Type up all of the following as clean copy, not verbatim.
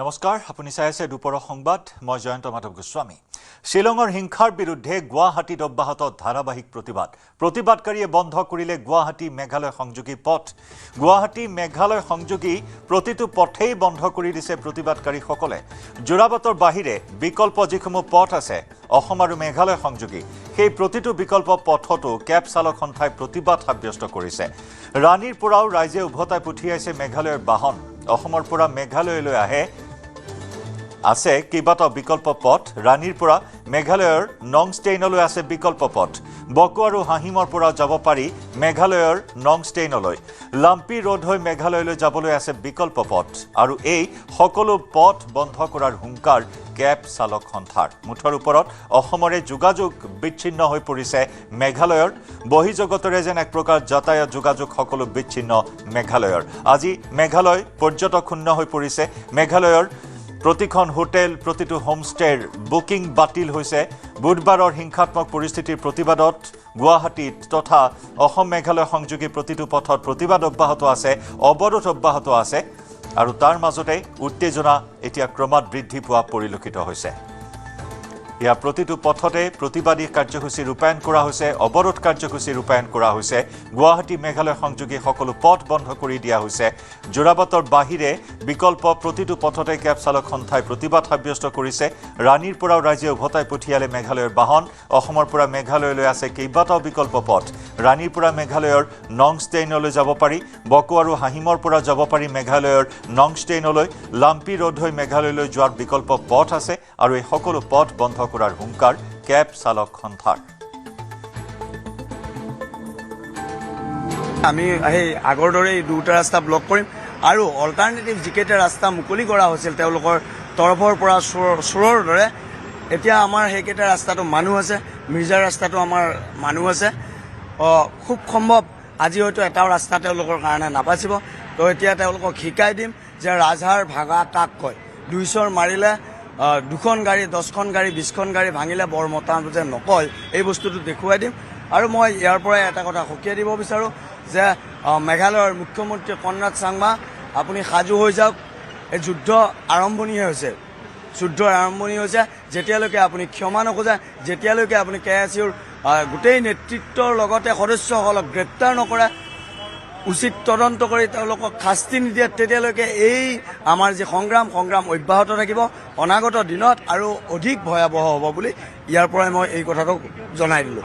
নমস্কাৰ আপুনি চাই আছে দুপৰৰ সংবাদ মই জয়ন্ত মাধৱ গোস্বামী শিলঙৰ হিংসাৰ বিৰুদ্ধে গুৱাহাটীত অব্যাহত ধাৰাবাহিক প্ৰতিবাদকাৰীয়ে বন্ধ কৰিলে গুৱাহাটী মেঘালয় সংযোগী পথ গুৱাহাটী মেঘালয় সংযোগী প্ৰতিটো পথেই বন্ধ কৰি দিছে প্ৰতিবাদকাৰীসকলে জোৰাবাটৰ বাহিৰে বিকল্প যিসমূহ পথ আছে অসম আৰু মেঘালয় সংযোগী সেই প্ৰতিটো বিকল্প পথতো কেব চালক সন্থাই প্ৰতিবাদ সাব্যস্ত কৰিছে ৰাণীৰ পৰাও ৰাইজে উভতাই পঠিয়াইছে মেঘালয়ৰ বাহন অসমৰ পৰা মেঘালয়লৈ আহে আছে কেইবাটাও বিকল্প পথ ৰাণীৰ পৰা মেঘালয়ৰ নংষ্টেইনলৈ আছে বিকল্প পথ বকো আৰু হাহিমৰ পৰা যাব পাৰি মেঘালয়ৰ নংষ্টেইনলৈ লাম্পি ৰোড হৈ মেঘালয়লৈ যাবলৈ আছে বিকল্প পথ আৰু এই সকলো পথ বন্ধ কৰাৰ হুংকাৰ কেব চালক সন্থাৰ মুঠৰ ওপৰত অসমৰে যোগাযোগ বিচ্ছিন্ন হৈ পৰিছে মেঘালয়ৰ বহিজগতৰে যেন এক প্ৰকাৰ যাতায়াত যোগাযোগ সকলো বিচ্ছিন্ন মেঘালয়ৰ আজি মেঘালয় পৰ্যটক শূন্য হৈ পৰিছে মেঘালয়ৰ প্ৰতিখন হোটেল প্ৰতিটো হোমষ্টেৰ বুকিং বাতিল হৈছে বুধবাৰৰ হিংসাত্মক পৰিস্থিতিৰ প্ৰতিবাদত গুৱাহাটীত তথা অসম মেঘালয় সংযোগী প্ৰতিটো পথত প্ৰতিবাদ অব্যাহত আছে অৱৰোধ অব্যাহত আছে আৰু তাৰ মাজতে উত্তেজনা এতিয়া ক্ৰমাৎ বৃদ্ধি পোৱা পৰিলক্ষিত হৈছে ইয়াৰ প্ৰতিটো পথতে প্ৰতিবাদী কাৰ্যসূচী ৰূপায়ণ কৰা হৈছে অৱৰোধ কাৰ্যসূচী ৰূপায়ণ কৰা হৈছে গুৱাহাটী মেঘালয় সংযোগী সকলো পথ বন্ধ কৰি দিয়া হৈছে জোৰাবাটৰ বাহিৰে বিকল্প প্ৰতিটো পথতে কেব চালক সন্থাই প্ৰতিবাদ সাব্যস্ত কৰিছে ৰাণীৰ পৰাও ৰাইজে উভতাই পঠিয়ালে মেঘালয়ৰ বাহন অসমৰ পৰা মেঘালয়লৈ আছে কেইবাটাও বিকল্প পথ ৰাণীৰ পৰা মেঘালয়ৰ নংষ্টেইনলৈ যাব পাৰি বকো আৰু হাহিমৰ পৰা যাব পাৰি মেঘালয়ৰ নংষ্টেইনলৈ লাম্পি ৰোড হৈ মেঘালয়লৈ যোৱাৰ বিকল্প পথ আছে আৰু এই সকলো পথ বন্ধ কৰাৰ হুংকাৰ কেব চালক সন্থাৰ আমি এই আগৰ দৰে দুটা ৰাস্তা ব্লক কৰিম আৰু অল্টাৰনেটিভ যিকেইটা ৰাস্তা মুকলি কৰা হৈছিল তেওঁলোকৰ তৰফৰ পৰা চোৰৰ দৰে এতিয়া আমাৰ সেইকেইটা ৰাস্তাটো মানুহ আছে মিৰ্জাৰ ৰাস্তাটো আমাৰ মানুহ আছে খুব সম্ভৱ আজি হয়তো এটাও ৰাস্তা তেওঁলোকৰ কাৰণে নাবাচিব তো এতিয়া তেওঁলোকক শিকাই দিম যে ৰাজহাড় ভাগা কাক কয় 200 মাৰিলে 2খন গাড়ী 10খন গাড়ী 20খন গাড়ী ভাঙিলে বৰ মতা যে নকয় এই বস্তুটো দেখুৱাই দিম আৰু মই ইয়াৰ পৰাই এটা কথা সকীয়াই দিব বিচাৰোঁ যে মেঘালয়ৰ মুখ্যমন্ত্ৰী কনৰাড চাংমা আপুনি সাজু হৈ যাওক এই যুদ্ধ আৰম্ভণিহে হৈছে যেতিয়ালৈকে আপুনি ক্ষমা নোখোজে যেতিয়ালৈকে আপুনি KSUৰ গোটেই নেতৃত্বৰ লগতে সদস্যসকলক গ্ৰেপ্তাৰ নকৰে উচিত তদন্ত কৰি তেওঁলোকক শাস্তি নিদিয়ে তেতিয়ালৈকে এই আমাৰ যে সংগ্ৰাম অব্যাহত থাকিব অনাগত দিনত আৰু অধিক ভয়াৱহ হ'ব বুলি ইয়াৰ পৰাই মই এই কথাটো জনাই দিলোঁ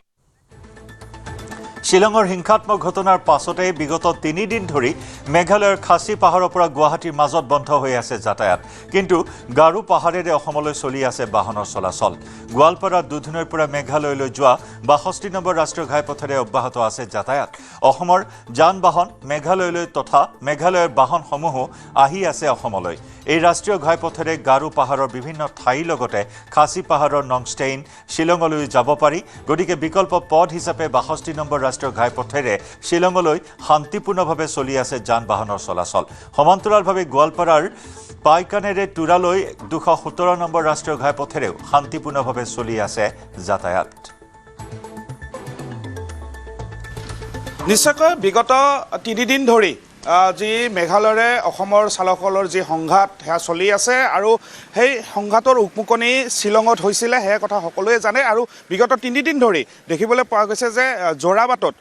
শিলঙৰ হিংসাত্মক ঘটনাৰ পাছতে বিগত 3 দিন ধৰি মেঘালয়ৰ খাচী পাহাৰৰ পৰা গুৱাহাটীৰ মাজত বন্ধ হৈ আছে যাতায়াত কিন্তু গাৰু পাহাৰেৰে অসমলৈ চলি আছে বাহনৰ চলাচল গোৱালপাৰা দুধনৈৰ পৰা মেঘালয়লৈ যোৱা 62 নম্বৰ ৰাষ্ট্ৰীয় ঘাইপথেৰে অব্যাহত আছে যাতায়াত অসমৰ যান বাহন মেঘালয়লৈ তথা মেঘালয়ৰ বাহনসমূহো আহি আছে অসমলৈ এই ৰাষ্ট্ৰীয় ঘাইপথেৰে গাৰু পাহাৰৰ বিভিন্ন ঠাইৰ লগতে খাচী পাহাৰৰ নংষ্টেইন শিলঙলৈ যাব পাৰি গতিকে বিকল্প পথ হিচাপে 62 নম্বৰ ৰাষ্ট্ৰীয় ঘাইপথেৰে শিলঙলৈ শান্তিপূৰ্ণভাৱে চলি আছে যান বাহনৰ চলাচল সমান্তৰালভাৱে গোৱালপাৰাৰ পাইকানেৰে তুৰালৈ 217 নম্বৰ ৰাষ্ট্ৰীয় ঘাইপথেৰেও শান্তিপূৰ্ণভাৱে চলি আছে যাতায়াত নিশ্চয়কৈ বিগত 3 দিন ধৰি যি মেঘালয়ৰে অসমৰ চালকসকলৰ যি সংঘাত সেয়া চলি আছে আৰু সেই সংঘাতৰ উকমুকনি শিলঙত হৈছিলে সেই কথা সকলোৱে জানে আৰু বিগত 3 দিন ধৰি দেখিবলৈ পোৱা গৈছে যে জোৰাবাটত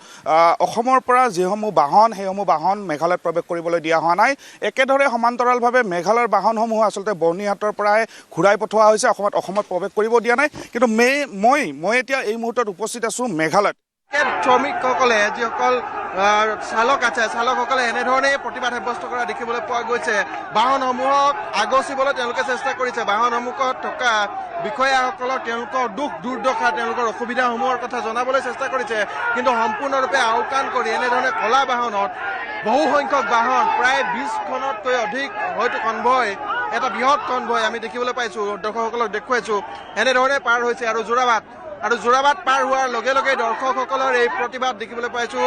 অসমৰ পৰা যিসমূহ বাহন সেইসমূহ বাহন মেঘালয়ত প্ৰৱেশ কৰিবলৈ দিয়া হোৱা নাই একেদৰে সমান্তৰালভাৱে মেঘালয়ৰ বাহনসমূহ আচলতে বৰ্ণিহাটৰ পৰাই ঘূৰাই পঠোৱা হৈছে অসমত প্ৰৱেশ কৰিব দিয়া নাই কিন্তু মই এতিয়া এই মুহূৰ্তত উপস্থিত আছোঁ মেঘালয়ত শ্ৰমিকসকলে যিসকল চালক আছে চালকসকলে এনেধৰণে প্ৰতিবাদ সাব্যস্ত কৰা দেখিবলৈ পোৱা গৈছে বাহনসমূহক আগচিবলৈ তেওঁলোকে চেষ্টা কৰিছে বাহনসমূহত থকা বিষয়াসকলক তেওঁলোকৰ দুখ দুৰ্দশা তেওঁলোকৰ অসুবিধাসমূহৰ কথা জনাবলৈ চেষ্টা কৰিছে কিন্তু সম্পূৰ্ণৰূপে আওকাণ কৰি এনেধৰণে কলা বাহনত বহু সংখ্যক বাহন প্ৰায় 20খনতকৈ অধিক হয়তো কনভয় এটা বৃহৎ কনভয় আমি দেখিবলৈ পাইছোঁ দৰ্শকসকলক দেখুৱাইছোঁ এনেধৰণে পাৰ হৈছে আৰু জোৰাবাট পাৰ হোৱাৰ লগে লগে দৰ্শকসকলৰ এই প্ৰতিবাদ দেখিবলৈ পাইছোঁ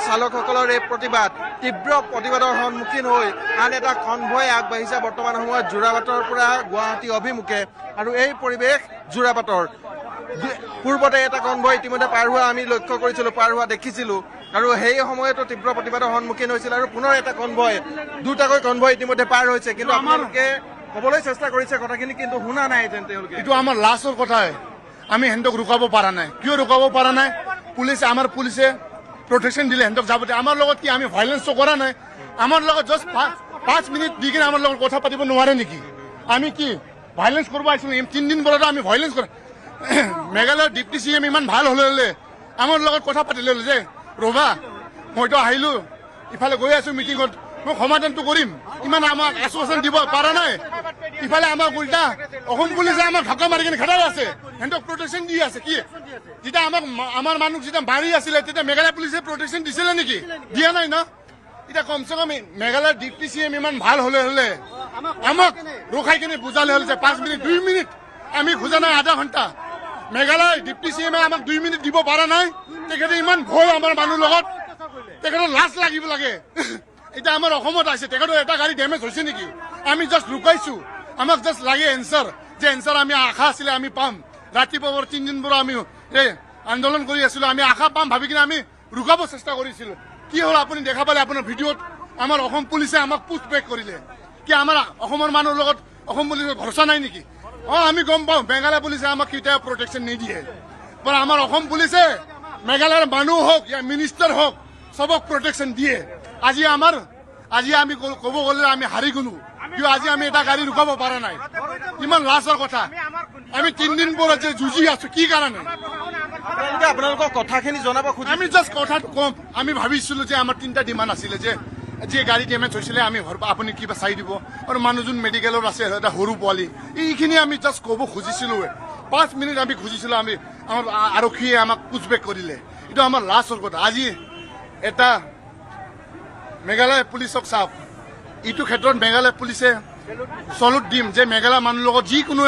চালকসকলৰ এই প্ৰতিবাদ তীব্ৰ প্ৰতিবাদৰ সন্মুখীন হৈ আন এটা কনভয় আগবাঢ়িছে বৰ্তমান সময়ত জোৰাবাটৰ পৰা গুৱাহাটী অভিমুখে আৰু এই পৰিৱেশ জোৰাবাটৰ পূৰ্বতে এটা কনভয় ইতিমধ্যে পাৰ হোৱা আমি লক্ষ্য কৰিছিলোঁ পাৰ হোৱা দেখিছিলোঁ আৰু সেই সময়তো তীব্ৰ প্ৰতিবাদৰ সন্মুখীন হৈছিল আৰু পুনৰ এটা কনভয় দুটাকৈ কনভয় ইতিমধ্যে পাৰ হৈছে কিন্তু আপোনালোকে ক'বলৈ চেষ্টা কৰিছে কথাখিনি কিন্তু শুনা নাই যেন তেওঁলোকে এইটো আমাৰ লাষ্টৰ কথাই আমি সিহঁতক ৰুকাব পৰা নাই কিয় ৰুকাব পৰা নাই আমাৰ পুলিচে প্ৰটেকশ্যন দিলে সিহঁতক যাব দিয়ে আমাৰ লগত কি আমি ভাইলেঞ্চটো কৰা নাই আমাৰ লগত জাষ্ট 5 মিনিট দি কিনে আমাৰ লগত কথা পাতিব নোৱাৰে নেকি আমি কি ভাইলেঞ্চ কৰিব আহিছিলোঁ 3 দিন বৰতে আমি ভাইলেঞ্চ কৰা মেঘালয়ৰ ডিপ্টি CM ইমান ভাল হ'লে আমাৰ লগত কথা পাতিলে যে ৰবা মইতো আহিলোঁ ইফালে গৈ আছোঁ মিটিঙত মই সমাধানটো কৰিম ইমান আমাক আশ্বাসন দিব পৰা নাই ইফালে আমাক উল্টা অসম পুলিচে আমাক ঢাকা মাৰি কিনে খেদাই আছে সিহঁতক প্ৰটেকশ্যন দি আছে কি যেতিয়া আমাৰ মানুহ যেতিয়া মাৰি আছিলে তেতিয়া মেঘালয় পুলিচে প্ৰটেকশ্যন দিছিলে নেকি দিয়া নাই ন এতিয়া কমচে কম মেঘালয়ৰ ডিপ্টি CM ইমান ভাল হ'লে আমাক ৰখাই কিনে বুজালে হ'ল যে 5 মিনিট 2 মিনিট আমি খোজা নাই আধা ঘণ্টা মেঘালয় ডিপ্টি CM আমাক 2 মিনিট দিব পৰা নাই তেখেতে ইমান ভয় আমাৰ মানুহ লগত তেখেতৰ লাজ লাগিব লাগে এতিয়া আমাৰ অসমত আছে তেখেতৰ এটা গাড়ী ডেমেজ হৈছে নেকি আমি জাষ্ট লুকাইছোঁ আমাক জাষ্ট লাগে এনচাৰ যে এনচাৰ আমি আশা আছিলে আমি পাম ৰাতিপুৱা 3 দিন পৰা আমি এই আন্দোলন কৰি আছিলোঁ আমি আশা পাম ভাবি কিনে আমি ৰুকাব চেষ্টা কৰিছিলোঁ কি হ'ল আপুনি দেখা পালে আপোনাৰ ভিডিঅ'ত আমাৰ অসম পুলিচে আমাক পুছ বেক কৰিলে কি আমাৰ অসমৰ মানুহৰ লগত অসম পুলিচৰ ভৰসা নাই নেকি আমি গম পাওঁ মেঘালয় পুলিচে আমাক কেতিয়াও প্ৰটেকশ্যন নিদিয়ে পৰা আমাৰ অসম পুলিচে মেঘালয়ৰ মানুহ হওক या মিনিষ্টাৰ হওক সবক প্ৰটেকশ্যন দিয়ে আজি আমি ক'ব গ'লে আমি হাৰি গ'লো কিয় আজি আমি এটা গাড়ী ৰুকাব পৰা নাই ইমান লাজৰ কথা আমি 3 দিন পৰা যে যুঁজি আছো কি কাৰণে আপোনালোকৰ কথাখিনি জনাব খুজিছে আমি জাষ্ট কথাটো কম আমি ভাবিছিলোঁ যে আমাৰ 3টা ডিমাণ্ড আছিলে যে গাড়ী ডেমেজ হৈছিলে আমি আপুনি কিবা চাই দিব আৰু মানুহজন মেডিকেলত আছে এটা সৰু পোৱালি এইখিনি আমি জাষ্ট ক'ব খুজিছিলোঁ 5 মিনিট আমি খুজিছিলোঁ আমাৰ আৰক্ষীয়ে আমাক পুছবেক কৰিলে এইটো আমাৰ লাষ্টৰ কথা আজি এটা মেঘালয় পুলিচক চাওক এইটো ক্ষেত্ৰত মেঘালয় পুলিচে চলুট দিম যে মেঘালয় মানুহৰ লগত যিকোনো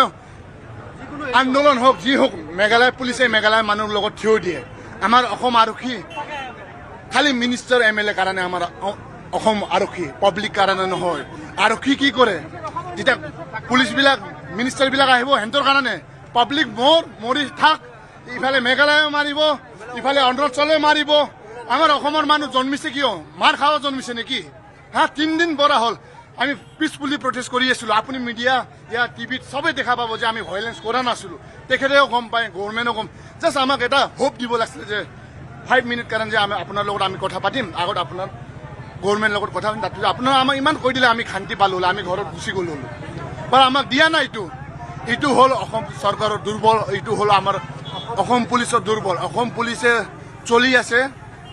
আন্দোলন হওক যি হওক মেঘালয় পুলিচে মেঘালয় মানুহৰ লগত থিয় দিয়ে আমাৰ অসম আৰক্ষী খালি মিনিষ্টাৰ MLA কাৰণে আমাৰ অসম আৰক্ষী পাব্লিক কাৰণে নহয় আৰক্ষী কি কৰে যেতিয়া পুলিচবিলাক মিনিষ্টাৰবিলাক আহিব সিহঁতৰ কাৰণে পাব্লিক মৰি থাক ইফালে মেঘালয় মাৰিব ইফালে অৰুণাচলে মাৰিব আমাৰ অসমৰ মানুহ জন্মিছে কিয় মাৰ খাৱা জন্মিছে নেকি 3 দিন পৰা হ'ল আমি পিছফুলি প্ৰটেষ্ট কৰি আছিলোঁ আপুনি মিডিয়া টিভিত চবেই দেখা পাব যে আমি ভাইলেঞ্চ কৰা নাছিলোঁ তেখেতেও গম পায় গভৰ্ণমেণ্টেও গম জাষ্ট আমাক এটা হোপ দিব লাগিছিলে যে 5 মিনিট কাৰণে যে আপোনাৰ লগত আমি কথা পাতিম আগত আপোনাৰ গভৰ্ণমেণ্ট লগত কথা পাতিম তাত আপোনাৰ আমাক ইমান কৈ দিলে আমি শান্তি পালোঁ আমি ঘৰত গুচি গ'লো বাৰু আমাক দিয়া নাই এইটো হ'ল অসম চৰকাৰৰ দুৰ্বল এইটো হ'ল আমাৰ অসম পুলিচৰ দুৰ্বল অসম পুলিচে চলি আছে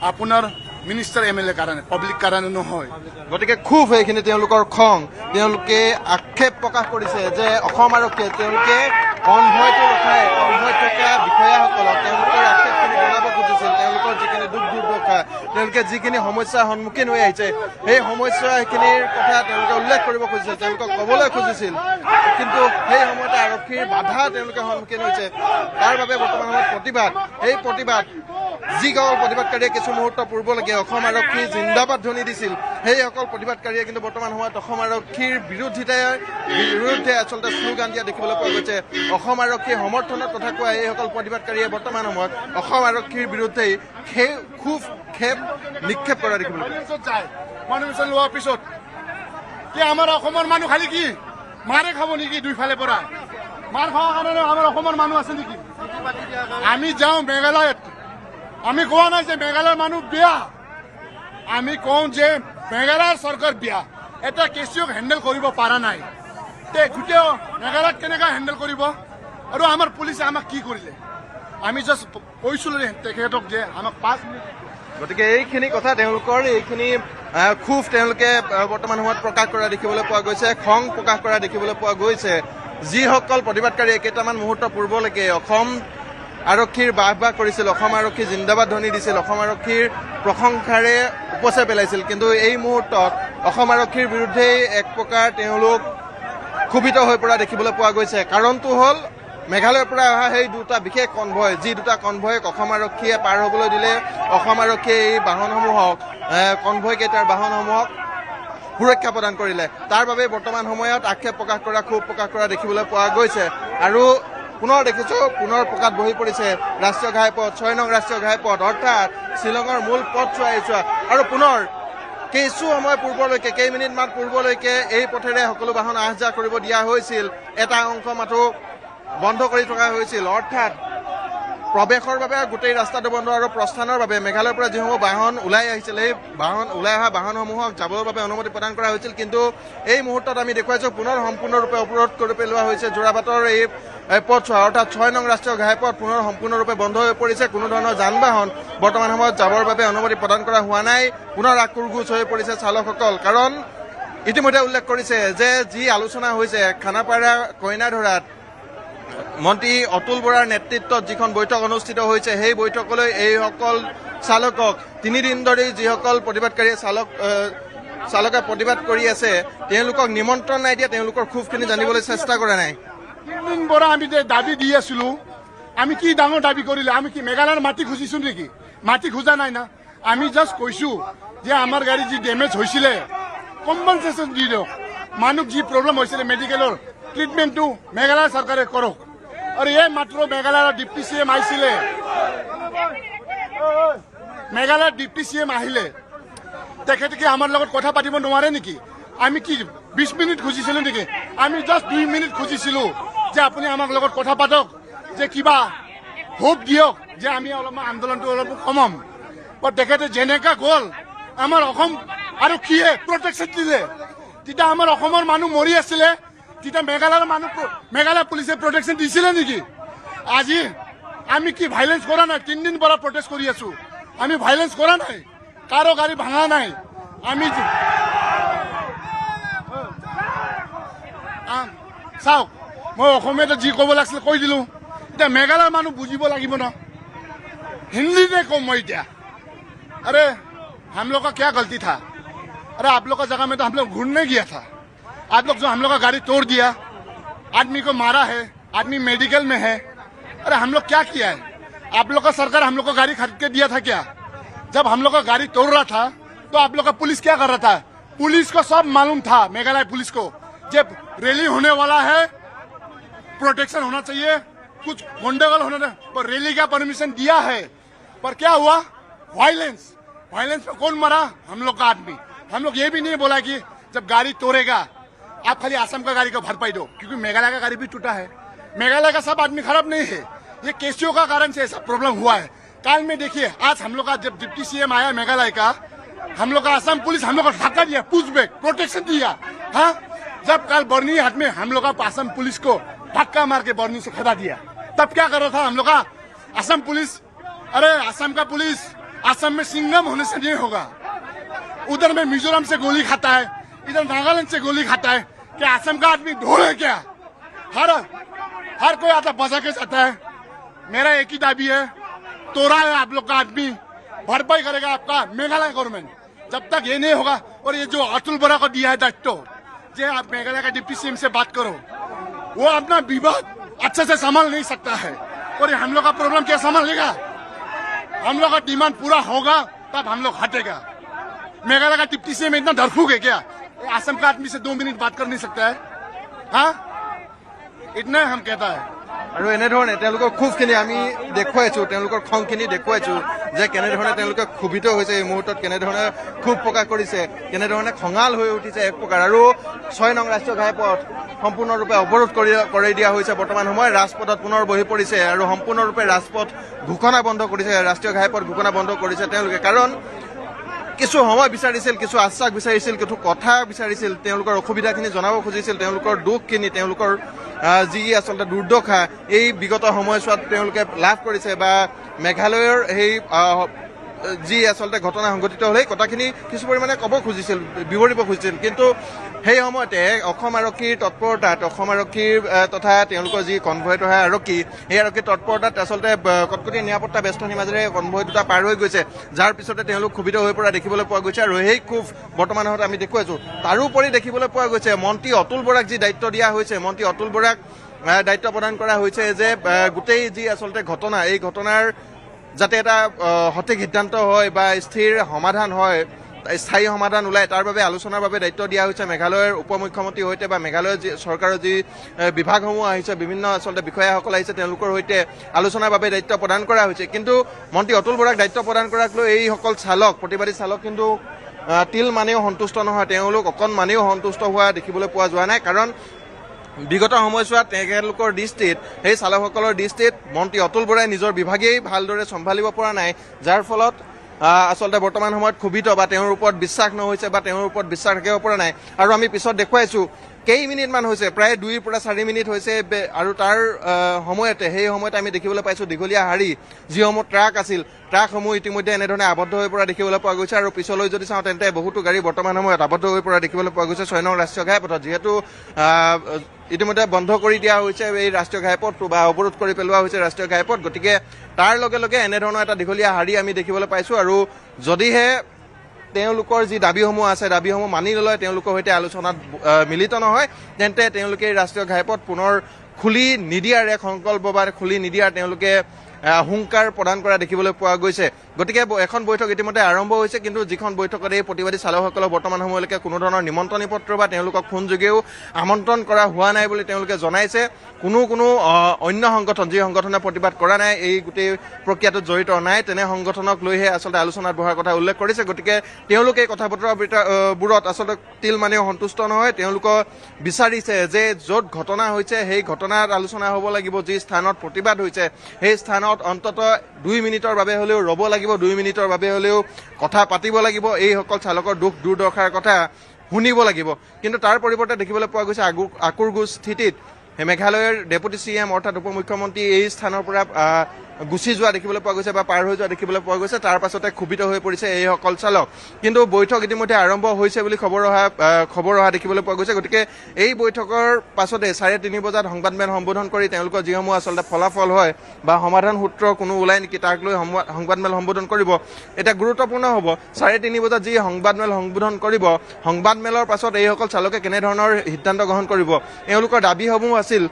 আপোনাৰ মিনিষ্টাৰ MLA কাৰণে পাব্লিক কাৰণে নহয় গতিকে খুব এইখিনি তেওঁলোকৰ খং তেওঁলোকে আক্ষেপ প্ৰকাশ কৰিছে যে অসম আৰক্ষীয়ে তেওঁলোকে কনভয়টো ৰখাই কনভয়ত থকা বিষয়াসকলক তেওঁলোকৰ আক্ষেপখিনি জনাব খুজিছিল তেওঁলোকৰ যিখিনি দুখ দুৰ্দশা তেওঁলোকে যিখিনি সমস্যাৰ সন্মুখীন হৈ আহিছে সেই সমস্যাখিনিৰ কথা তেওঁলোকে উল্লেখ কৰিব খুজিছিল তেওঁলোকক ক'বলৈ খুজিছিল কিন্তু সেই সময়তে আৰক্ষীৰ বাধা তেওঁলোকে সন্মুখীন হৈছে তাৰ বাবে বৰ্তমান সময়ত প্ৰতিবাদ এই প্ৰতিবাদ যিসকল প্ৰতিবাদকাৰীয়ে কিছু মুহূৰ্ত পূৰ্বলৈকে অসম আৰক্ষী জিন্দাবাদ ধ্বনি দিছিল সেইসকল প্ৰতিবাদকাৰীয়ে কিন্তু বৰ্তমান সময়ত অসম আৰক্ষীৰ বিৰুদ্ধে আচলতে শ্লোগান দিয়া দেখিবলৈ পোৱা গৈছে অসম আৰক্ষীৰ সমৰ্থনত কথা কোৱা এইসকল প্ৰতিবাদকাৰীয়ে বৰ্তমান সময়ত অসম আৰক্ষীৰ বিৰুদ্ধেই খুব ক্ষেপ নিক্ষেপ কৰা দেখিবলৈ মানুহ লোৱাৰ পিছত কি আমাৰ অসমৰ মানুহ খালি কি মাৰে খাব নেকি দুইফালে পৰা মাৰ খোৱাৰ কাৰণে আমাৰ অসমৰ মানুহ আছে নেকি আমি যাওঁ মেঘালয়ত আমি কোৱা নাই যে মেঘালয়ৰ মানুহ বেয়া আমি কওঁ যে মেঘালয়ৰ চৰকাৰ বেয়া এটা কেছক হেণ্ডেল কৰিব পৰা নাই গোটেই মেঘালয়ত কেনেকৈ হেণ্ডেল কৰিব আৰু আমাৰ পুলিচে আমাক কি কৰিলে আমি জাষ্ট কৈছিলোঁ তেখেতক যে আমাক 5 মিনিট গতিকে এইখিনি কথা তেওঁলোকৰ এইখিনি ক্ষোভ তেওঁলোকে বৰ্তমান সময়ত প্ৰকাশ কৰা দেখিবলৈ পোৱা গৈছে খং প্ৰকাশ কৰা দেখিবলৈ পোৱা গৈছে যিসকল প্ৰতিবাদকাৰীয়ে কেইটামান মুহূৰ্ত পূৰ্বলৈকে অসম আৰক্ষীৰ বাহ কৰিছিল অসম আৰক্ষী জিন্দাবাদ ধ্বনি দিছিল অসম আৰক্ষীৰ প্ৰশংসাৰে উপচাই পেলাইছিল কিন্তু এই মুহূৰ্তত অসম আৰক্ষীৰ বিৰুদ্ধেই এক প্ৰকাৰ তেওঁলোক ক্ষোভিত হৈ পৰা দেখিবলৈ পোৱা গৈছে কাৰণটো হ'ল মেঘালয়ৰ পৰা অহা সেই দুটা বিশেষ কনভয় যি দুটা কনভয়ক অসম আৰক্ষীয়ে পাৰ হ'বলৈ দিলে অসম আৰক্ষীয়ে এই বাহনসমূহক কনভয়কেইটাৰ বাহনসমূহক সুৰক্ষা প্ৰদান কৰিলে তাৰ বাবে বৰ্তমান সময়ত আক্ষেপ প্ৰকাশ কৰা ক্ষোভ প্ৰকাশ কৰা দেখিবলৈ পোৱা গৈছে আৰু পুনৰ দেখিছোঁ পুনৰ পকাত বহি পৰিছে ৰাষ্ট্ৰীয় ঘাইপথ 6 নং ৰাষ্ট্ৰীয় ঘাইপথ অৰ্থাৎ শ্বিলঙৰ মূল পথ চোৱা আৰু পুনৰ কিছু সময় পূৰ্বলৈকে কেইমিনিটমান পূৰ্বলৈকে এই পথেৰে সকলো বাহন আহ যাহ কৰিব দিয়া হৈছিল, এটা অংশ মাথো বন্ধ কৰি থকা হৈছিল। অৰ্থাৎ প্ৰৱেশৰ বাবে গোটেই ৰাস্তাটো বন্ধ আৰু প্ৰস্থানৰ বাবে মেঘালয়ৰ পৰা যিসমূহ বাহন ওলাই আহিছিল সেই ওলাই অহা বাহনসমূহক যাবৰ বাবে অনুমতি প্ৰদান কৰা হৈছিল। কিন্তু এই মুহূৰ্তত আমি দেখুৱাইছোঁ পুনৰ সম্পূৰ্ণৰূপে অৱৰোধ কৰি পেলোৱা হৈছে। যোৰাবাটৰ এই পথছোৱা অৰ্থাৎ 6 নং ৰাষ্ট্ৰীয় ঘাইপথ পুনৰ সম্পূৰ্ণৰূপে বন্ধ হৈ পৰিছে। কোনো ধৰণৰ যান বাহন বৰ্তমান সময়ত যাবৰ বাবে অনুমতি প্ৰদান কৰা হোৱা নাই। পুনৰ আক্ৰোশ হৈ পৰিছে চালকসকল, কাৰণ ইতিমধ্যে উল্লেখ কৰিছে যে যি আলোচনা হৈছে খানাপাৰা কইনাধৰাত মন্ত্ৰী অতুল বৰাৰ নেতৃত্বত যিখন বৈঠক অনুষ্ঠিত হৈছে, সেই বৈঠকলৈ এইসকল চালকক 3 দিন ধৰি যিসকল প্ৰতিবাদকাৰীয়ে চালকে প্ৰতিবাদ কৰি আছে তেওঁলোকক নিমন্ত্ৰণ নাই দিয়া, তেওঁলোকৰ ক্ষোভখিনি জানিবলৈ চেষ্টা কৰা নাই। 3 দিন পৰা আমি যে দাবী দি আছিলো, আমি কি ডাঙৰ দাবী কৰিলে? আমি কি মেঘালয়ৰ মাটি খুজিছো নেকি? মাটি খোজা নাই না। আমি জাষ্ট কৈছো যে আমাৰ গাড়ী যি ডেমেজ হৈছিলে কম্পনচেশ্যন দি দিয়ক। মানুহক যি প্ৰব্লেম হৈছিলে মেডিকেলৰ ট্ৰিটমেণ্টটো মেঘালয় চৰকাৰে কৰক। আৰু এই মাত্ৰ মেঘালয়ৰ ডিপ্টি CM আহিছিলে, মেঘালয়ৰ ডিপ্টি CM আহিলে, তেখেতে কি আমাৰ লগত কথা পাতিব নোৱাৰে নেকি? আমি কি 20 মিনিট খুজিছিলো নেকি? আমি জাষ্ট 2 মিনিট খুজিছিলো যে আপুনি আমাৰ লগত কথা পাতক, যে কিবা হোপ দিয়ক যে আমি অলপমান আন্দোলনটো অলপ কমাম। তেখেতে যেনেকা গ'ল আমাৰ অসম আৰু কিয়ে প্ৰটেকশ্যন দিলে। তেতিয়া আমাৰ অসমৰ মানুহ মৰি আছিলে, তেতিয়া মেঘালয় পুলিচে প্ৰটেকশ্যন দিছিলে নেকি? আজি আমি কি ভাইলেন্স কৰা নাই? 3 দিন পৰা প্ৰটেষ্ট কৰি আছো, আমি ভাইলেন্স কৰা নাই, কাৰো গাড়ী ভাঙা নাই। আমি চাওক, মই অসমীয়াতে যি ক'ব লাগিছিল কৈ দিলো। এতিয়া মেঘালয়ৰ মানুহ বুজিব লাগিব ন, হিন্দীতে কম मैं क्या। अरे हम लोग का क्या गलती था? अरे आप लोग का जगह में तो हम लोग घूमने गया था। आप लोग जो हम लोग का गाड़ी तोड़ दिया, आदमी को मारा है, आदमी मेडिकल में है। अरे हम लोग क्या किया है? आप लोग का सरकार हम लोग को गाड़ी खरीद के दिया था क्या? जब हम लोग का गाड़ी तोड़ रहा था तो आप लोग का पुलिस क्या कर रहा था? पुलिस को सब मालूम था, मेघालय पुलिस को, जब रैली होने वाला है प्रोटेक्शन होना चाहिए, कुछ गंडगोल होना था, पर रैली का परमिशन दिया है, पर क्या हुआ? वायलेंस में कौन मरा? हम लोग का आदमी। हम लोग ये भी नहीं बोला कि जब गाड़ी तोड़ेगा आप खाली असम का गाड़ी को भरपाई दो, क्योंकि मेघालय का गाड़ी भी टूटा है। मेघालय का सब आदमी खराब नहीं है, ये केसियों का कारण से ऐसा प्रॉब्लम हुआ है। काल में देखिए, आज हम लोग का जब डिप्टी CM आया मेघालय का, हम लोग का असम पुलिस हम लोग को धक्का दिया, पुशबैक प्रोटेक्शन दिया। हाँ, जब कल बर्नी हाट में हम लोग का असम पुलिस को धक्का मार के बर्नी से खड़ा दिया, तब क्या कर रहा था हम लोग का असम पुलिस? अरे असम का पुलिस असम में सिंघम होने से नहीं होगा। उधर में मिजोरम से गोली खाता है, इधर नागालैंड से गोली खाता है। क्या असम का आदमी ढोल है क्या? हर कोई आता बजा के जाता है। मेरा एक ही दाबी है, तोड़ा है आप लोग का आदमी, भरपाई करेगा आपका मेघालय गवर्नमेंट। जब तक ये नहीं होगा, और ये जो अतुल बोरा को दिया है दायित्व, जो आप मेघालय का डिप्टी CM से बात करो, वो अपना विवाद अच्छे से संभाल नहीं सकता है, और हम लोग का प्रॉब्लम क्या संभाल लेगा? हम लोग का डिमांड पूरा होगा तब हम लोग हटेगा। मेघालय का डिप्टी CM इतना डरफूक है क्या? असम का आदमी से 2 मिनट बात कर नहीं सकता है? हाँ, इतना हम कहता है। আৰু এনেধৰণে তেওঁলোকৰ ক্ষোভখিনি আমি দেখুৱাইছোঁ, তেওঁলোকৰ খংখিনি দেখুৱাইছোঁ যে কেনেধৰণে তেওঁলোকে ক্ষোভিত হৈছে, এই মুহূৰ্তত কেনেধৰণে ক্ষোভ প্ৰকাশ কৰিছে, কেনেধৰণে খঙাল হৈ উঠিছে এক প্ৰকাৰ। আৰু 6 নং ৰাষ্ট্ৰীয় ঘাইপথ সম্পূৰ্ণৰূপে অৱৰোধ কৰি দিয়া হৈছে। বৰ্তমান সময়ত ৰাজপথত পুনৰ বহি পৰিছে আৰু সম্পূৰ্ণৰূপে ৰাজপথ ঘোষণা বন্ধ কৰিছে, ৰাষ্ট্ৰীয় ঘাইপথ ঘোষণা বন্ধ কৰিছে তেওঁলোকে। কাৰণ কিছু সময় বিচাৰিছিল, কিছু আশ্বাস বিচাৰিছিল, কিছু কথা বিচাৰিছিল, তেওঁলোকৰ অসুবিধাখিনি জনাব খুজিছিল, তেওঁলোকৰ দুখখিনি, তেওঁলোকৰ যি আচলতে দুৰ্দশা এই বিগত সময়ছোৱাত তেওঁলোকে লাভ কৰিছে, বা মেঘালয়ৰ সেই যি আচলতে ঘটনা সংঘটিত হ'ল সেই কথাখিনি কিছু পৰিমাণে ক'ব খুজিছিল, বিৱৰিব খুজিছিল। কিন্তু সেই সময়তে অসম আৰক্ষীৰ তৎপৰতাত, অসম আৰক্ষীৰ তথা তেওঁলোকৰ যি কনভয়ত অহা আৰক্ষী, সেই আৰক্ষীৰ তৎপৰতাত আচলতে কটকটীয়া নিৰাপত্তা বেষ্টনীৰ মাজেৰে কনভয় দুটা পাৰ হৈ গৈছে, যাৰ পিছতে তেওঁলোক ক্ষোভিত হৈ পৰা দেখিবলৈ পোৱা গৈছে। আৰু সেই ক্ষোভ বৰ্তমানত আমি দেখুৱাইছোঁ। তাৰোপৰি দেখিবলৈ পোৱা গৈছে মন্ত্ৰী অতুল বৰাক যি দায়িত্ব দিয়া হৈছে, মন্ত্ৰী অতুল বৰাক দায়িত্ব প্ৰদান কৰা হৈছে যে গোটেই যি আচলতে ঘটনা, এই ঘটনাৰ যাতে এটা সঠিক সিদ্ধান্ত হয় বা স্থিৰ সমাধান হয়, স্থায়ী সমাধান ওলায়, তাৰ বাবে আলোচনাৰ বাবে দায়িত্ব দিয়া হৈছে মেঘালয়ৰ উপ মুখ্যমন্ত্ৰীৰ সৈতে, বা মেঘালয়ৰ যি চৰকাৰৰ যি বিভাগসমূহ আহিছে, বিভিন্ন আচলতে বিষয়াসকল আহিছে, তেওঁলোকৰ সৈতে আলোচনাৰ বাবে দায়িত্ব প্ৰদান কৰা হৈছে। কিন্তু মন্ত্ৰী অতুল বৰাক দায়িত্ব প্ৰদান কৰাক লৈ এইসকল চালক, প্ৰতিবাদী চালক কিন্তু তিল মানেও সন্তুষ্ট নহয়, তেওঁলোক অকণমানেও সন্তুষ্ট হোৱা দেখিবলৈ পোৱা যোৱা নাই। কাৰণ বিগত সময়ছোৱাত তেখেতলোকৰ দৃষ্টিত, সেই চালকসকলৰ দৃষ্টিত মন্ত্ৰী অতুল বৰাই নিজৰ বিভাগেই ভালদৰে চম্ভালিব পৰা নাই, যাৰ ফলত আচলতে বৰ্তমান সময়ত ক্ষোভিত বা তেওঁৰ ওপৰত বিশ্বাস নহৈছে বা তেওঁৰ ওপৰত বিশ্বাস ৰাখিব পৰা নাই। আৰু আমি পিছত দেখুৱাইছোঁ কেইমিনিটমান হৈছে, প্ৰায় 2 পৰা 4 মিনিট হৈছে, আৰু তাৰ সেই সময়তে আমি দেখিবলৈ পাইছোঁ দীঘলীয়া শাৰী যিসমূহ ট্ৰাক আছিল, ট্ৰাকসমূহ ইতিমধ্যে এনেধৰণে আবদ্ধ হৈ পৰা দেখিবলৈ পোৱা গৈছে। আৰু পিছলৈ যদি চাওঁ তেন্তে বহুতো গাড়ী বৰ্তমান সময়ত আবদ্ধ হৈ পৰা দেখিবলৈ পোৱা গৈছে 6 নং ৰাষ্ট্ৰীয় ঘাইপথত, যিহেতু ইতিমধ্যে বন্ধ কৰি দিয়া হৈছে এই ৰাষ্ট্ৰীয় ঘাইপথটো বা অৱৰোধ কৰি পেলোৱা হৈছে ৰাষ্ট্ৰীয় ঘাইপথ। গতিকে তাৰ লগে লগে এনেধৰণৰ এটা দীঘলীয়া শাৰী আমি দেখিবলৈ পাইছোঁ। আৰু যদিহে তেওঁলোকৰ যি দাবীসমূহ আছে, দাবীসমূহ মানি নলয়, তেওঁলোকৰ সৈতে আলোচনাত মিলিত নহয়, তেন্তে তেওঁলোকে এই ৰাষ্ট্ৰীয় ঘাইপথ পুনৰ খুলি নিদিয়াৰ এক সংকল্প বা খুলি নিদিয়াৰ তেওঁলোকে হুংকাৰ প্ৰদান কৰা দেখিবলৈ পোৱা গৈছে। গতিকে এখন বৈঠক ইতিমধ্যে আৰম্ভ হৈছে, কিন্তু যিখন বৈঠকত এই প্ৰতিবাদী চালকসকলক বৰ্তমান সময়লৈকে কোনো ধৰণৰ নিমন্ত্ৰণী পত্ৰ বা তেওঁলোকক ফোন যোগেও আমন্ত্ৰণ কৰা হোৱা নাই বুলি তেওঁলোকে জনাইছে। কোনো অন্য সংগঠন, যি সংগঠনে প্ৰতিবাদ কৰা নাই, এই গোটেই প্ৰক্ৰিয়াটোত জড়িত নাই, তেনে সংগঠনক লৈহে আচলতে আলোচনাত বহাৰ কথা উল্লেখ কৰিছে। গতিকে তেওঁলোকে এই কথা বতৰাবোৰত আচলতে তিল মানেও সন্তুষ্ট নহয়। তেওঁলোকক বিচাৰিছে যে য'ত ঘটনা হৈছে সেই ঘটনাত আলোচনা হ'ব লাগিব, যি স্থানত প্ৰতিবাদ হৈছে সেই স্থানত অন্ততঃ 2 মিনিটৰ বাবে হ'লেও ৰ'ব লাগিব, 2 মিনিটৰ বাবে হ'লেও কথা পাতিব লাগিব, এইসকল চালকৰ দুখ দুৰ্দশাৰ কথা শুনিব লাগিব। কিন্তু তাৰ পৰিৱৰ্তে দেখিবলৈ পোৱা গৈছে আকুৰগোজ স্থিতিত মেঘালয়ৰ ডেপুটি CM অৰ্থাৎ উপ মুখ্যমন্ত্ৰী এই স্থানৰ পৰা গুচি যোৱা দেখিবলৈ পোৱা গৈছে বা পাৰ হৈ যোৱা দেখিবলৈ পোৱা গৈছে। তাৰ পাছতে ক্ষোভিত হৈ পৰিছে এইসকল চালক। কিন্তু বৈঠক ইতিমধ্যে আৰম্ভ হৈছে বুলি খবৰ অহা দেখিবলৈ পোৱা গৈছে। গতিকে এই বৈঠকৰ পাছতে 3:30 বজাত সংবাদমেল সম্বোধন কৰি তেওঁলোকৰ যিসমূহ আচলতে ফলাফল হয় বা সমাধান সূত্ৰ কোনো ওলাই নেকি তাক লৈ সংবাদমেল সম্বোধন কৰিব। এতিয়া গুৰুত্বপূৰ্ণ হ'ব 3:30 বজাত যি সংবাদমেল সম্বোধন কৰিব, সংবাদমেলৰ পাছত এইসকল চালকে কেনেধৰণৰ সিদ্ধান্ত গ্ৰহণ কৰিব। এওঁলোকৰ দাবীসমূহ আছিল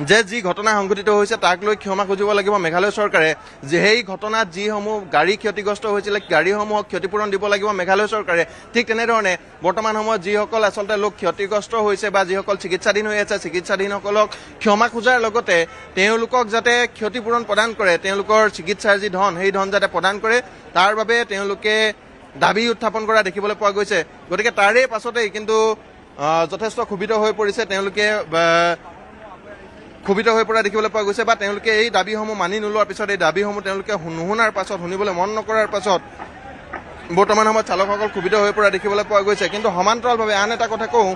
যে যি ঘটনা সংঘটিত হৈছে তাক লৈ ক্ষমা খুজিব লাগিব মেঘালয় চৰকাৰে, যে সেই ঘটনাত যিসমূহ গাড়ী ক্ষতিগ্ৰস্ত হৈছিলে গাড়ীসমূহক ক্ষতিপূৰণ দিব লাগিব মেঘালয় চৰকাৰে। ঠিক তেনেধৰণে বৰ্তমান সময়ত যিসকল আচলতে লোক ক্ষতিগ্ৰস্ত হৈছে বা যিসকল চিকিৎসাধীন হৈ আছে, চিকিৎসাধীনসকলক ক্ষমা খোজাৰ লগতে তেওঁলোকক যাতে ক্ষতিপূৰণ প্ৰদান কৰে, তেওঁলোকৰ চিকিৎসাৰ যি ধন সেই ধন যাতে প্ৰদান কৰে, তাৰ বাবে তেওঁলোকে দাবী উত্থাপন কৰা দেখিবলৈ পোৱা গৈছে। গতিকে তাৰে পাছতেই কিন্তু যথেষ্ট ক্ষোভিত হৈ পৰিছে তেওঁলোকে, ক্ষোভিত হৈ পৰা দেখিবলৈ পোৱা গৈছে বা তেওঁলোকে এই দাবীসমূহ মানি নোলোৱাৰ পিছত, এই দাবীসমূহ তেওঁলোকে নুশুনাৰ পাছত, শুনিবলৈ মন নকৰাৰ পাছত বৰ্তমান সময়ত চালকসকল ক্ষোভিত হৈ পৰা দেখিবলৈ পোৱা গৈছে। কিন্তু সমান্তৰালভাৱে আন এটা কথা কওঁ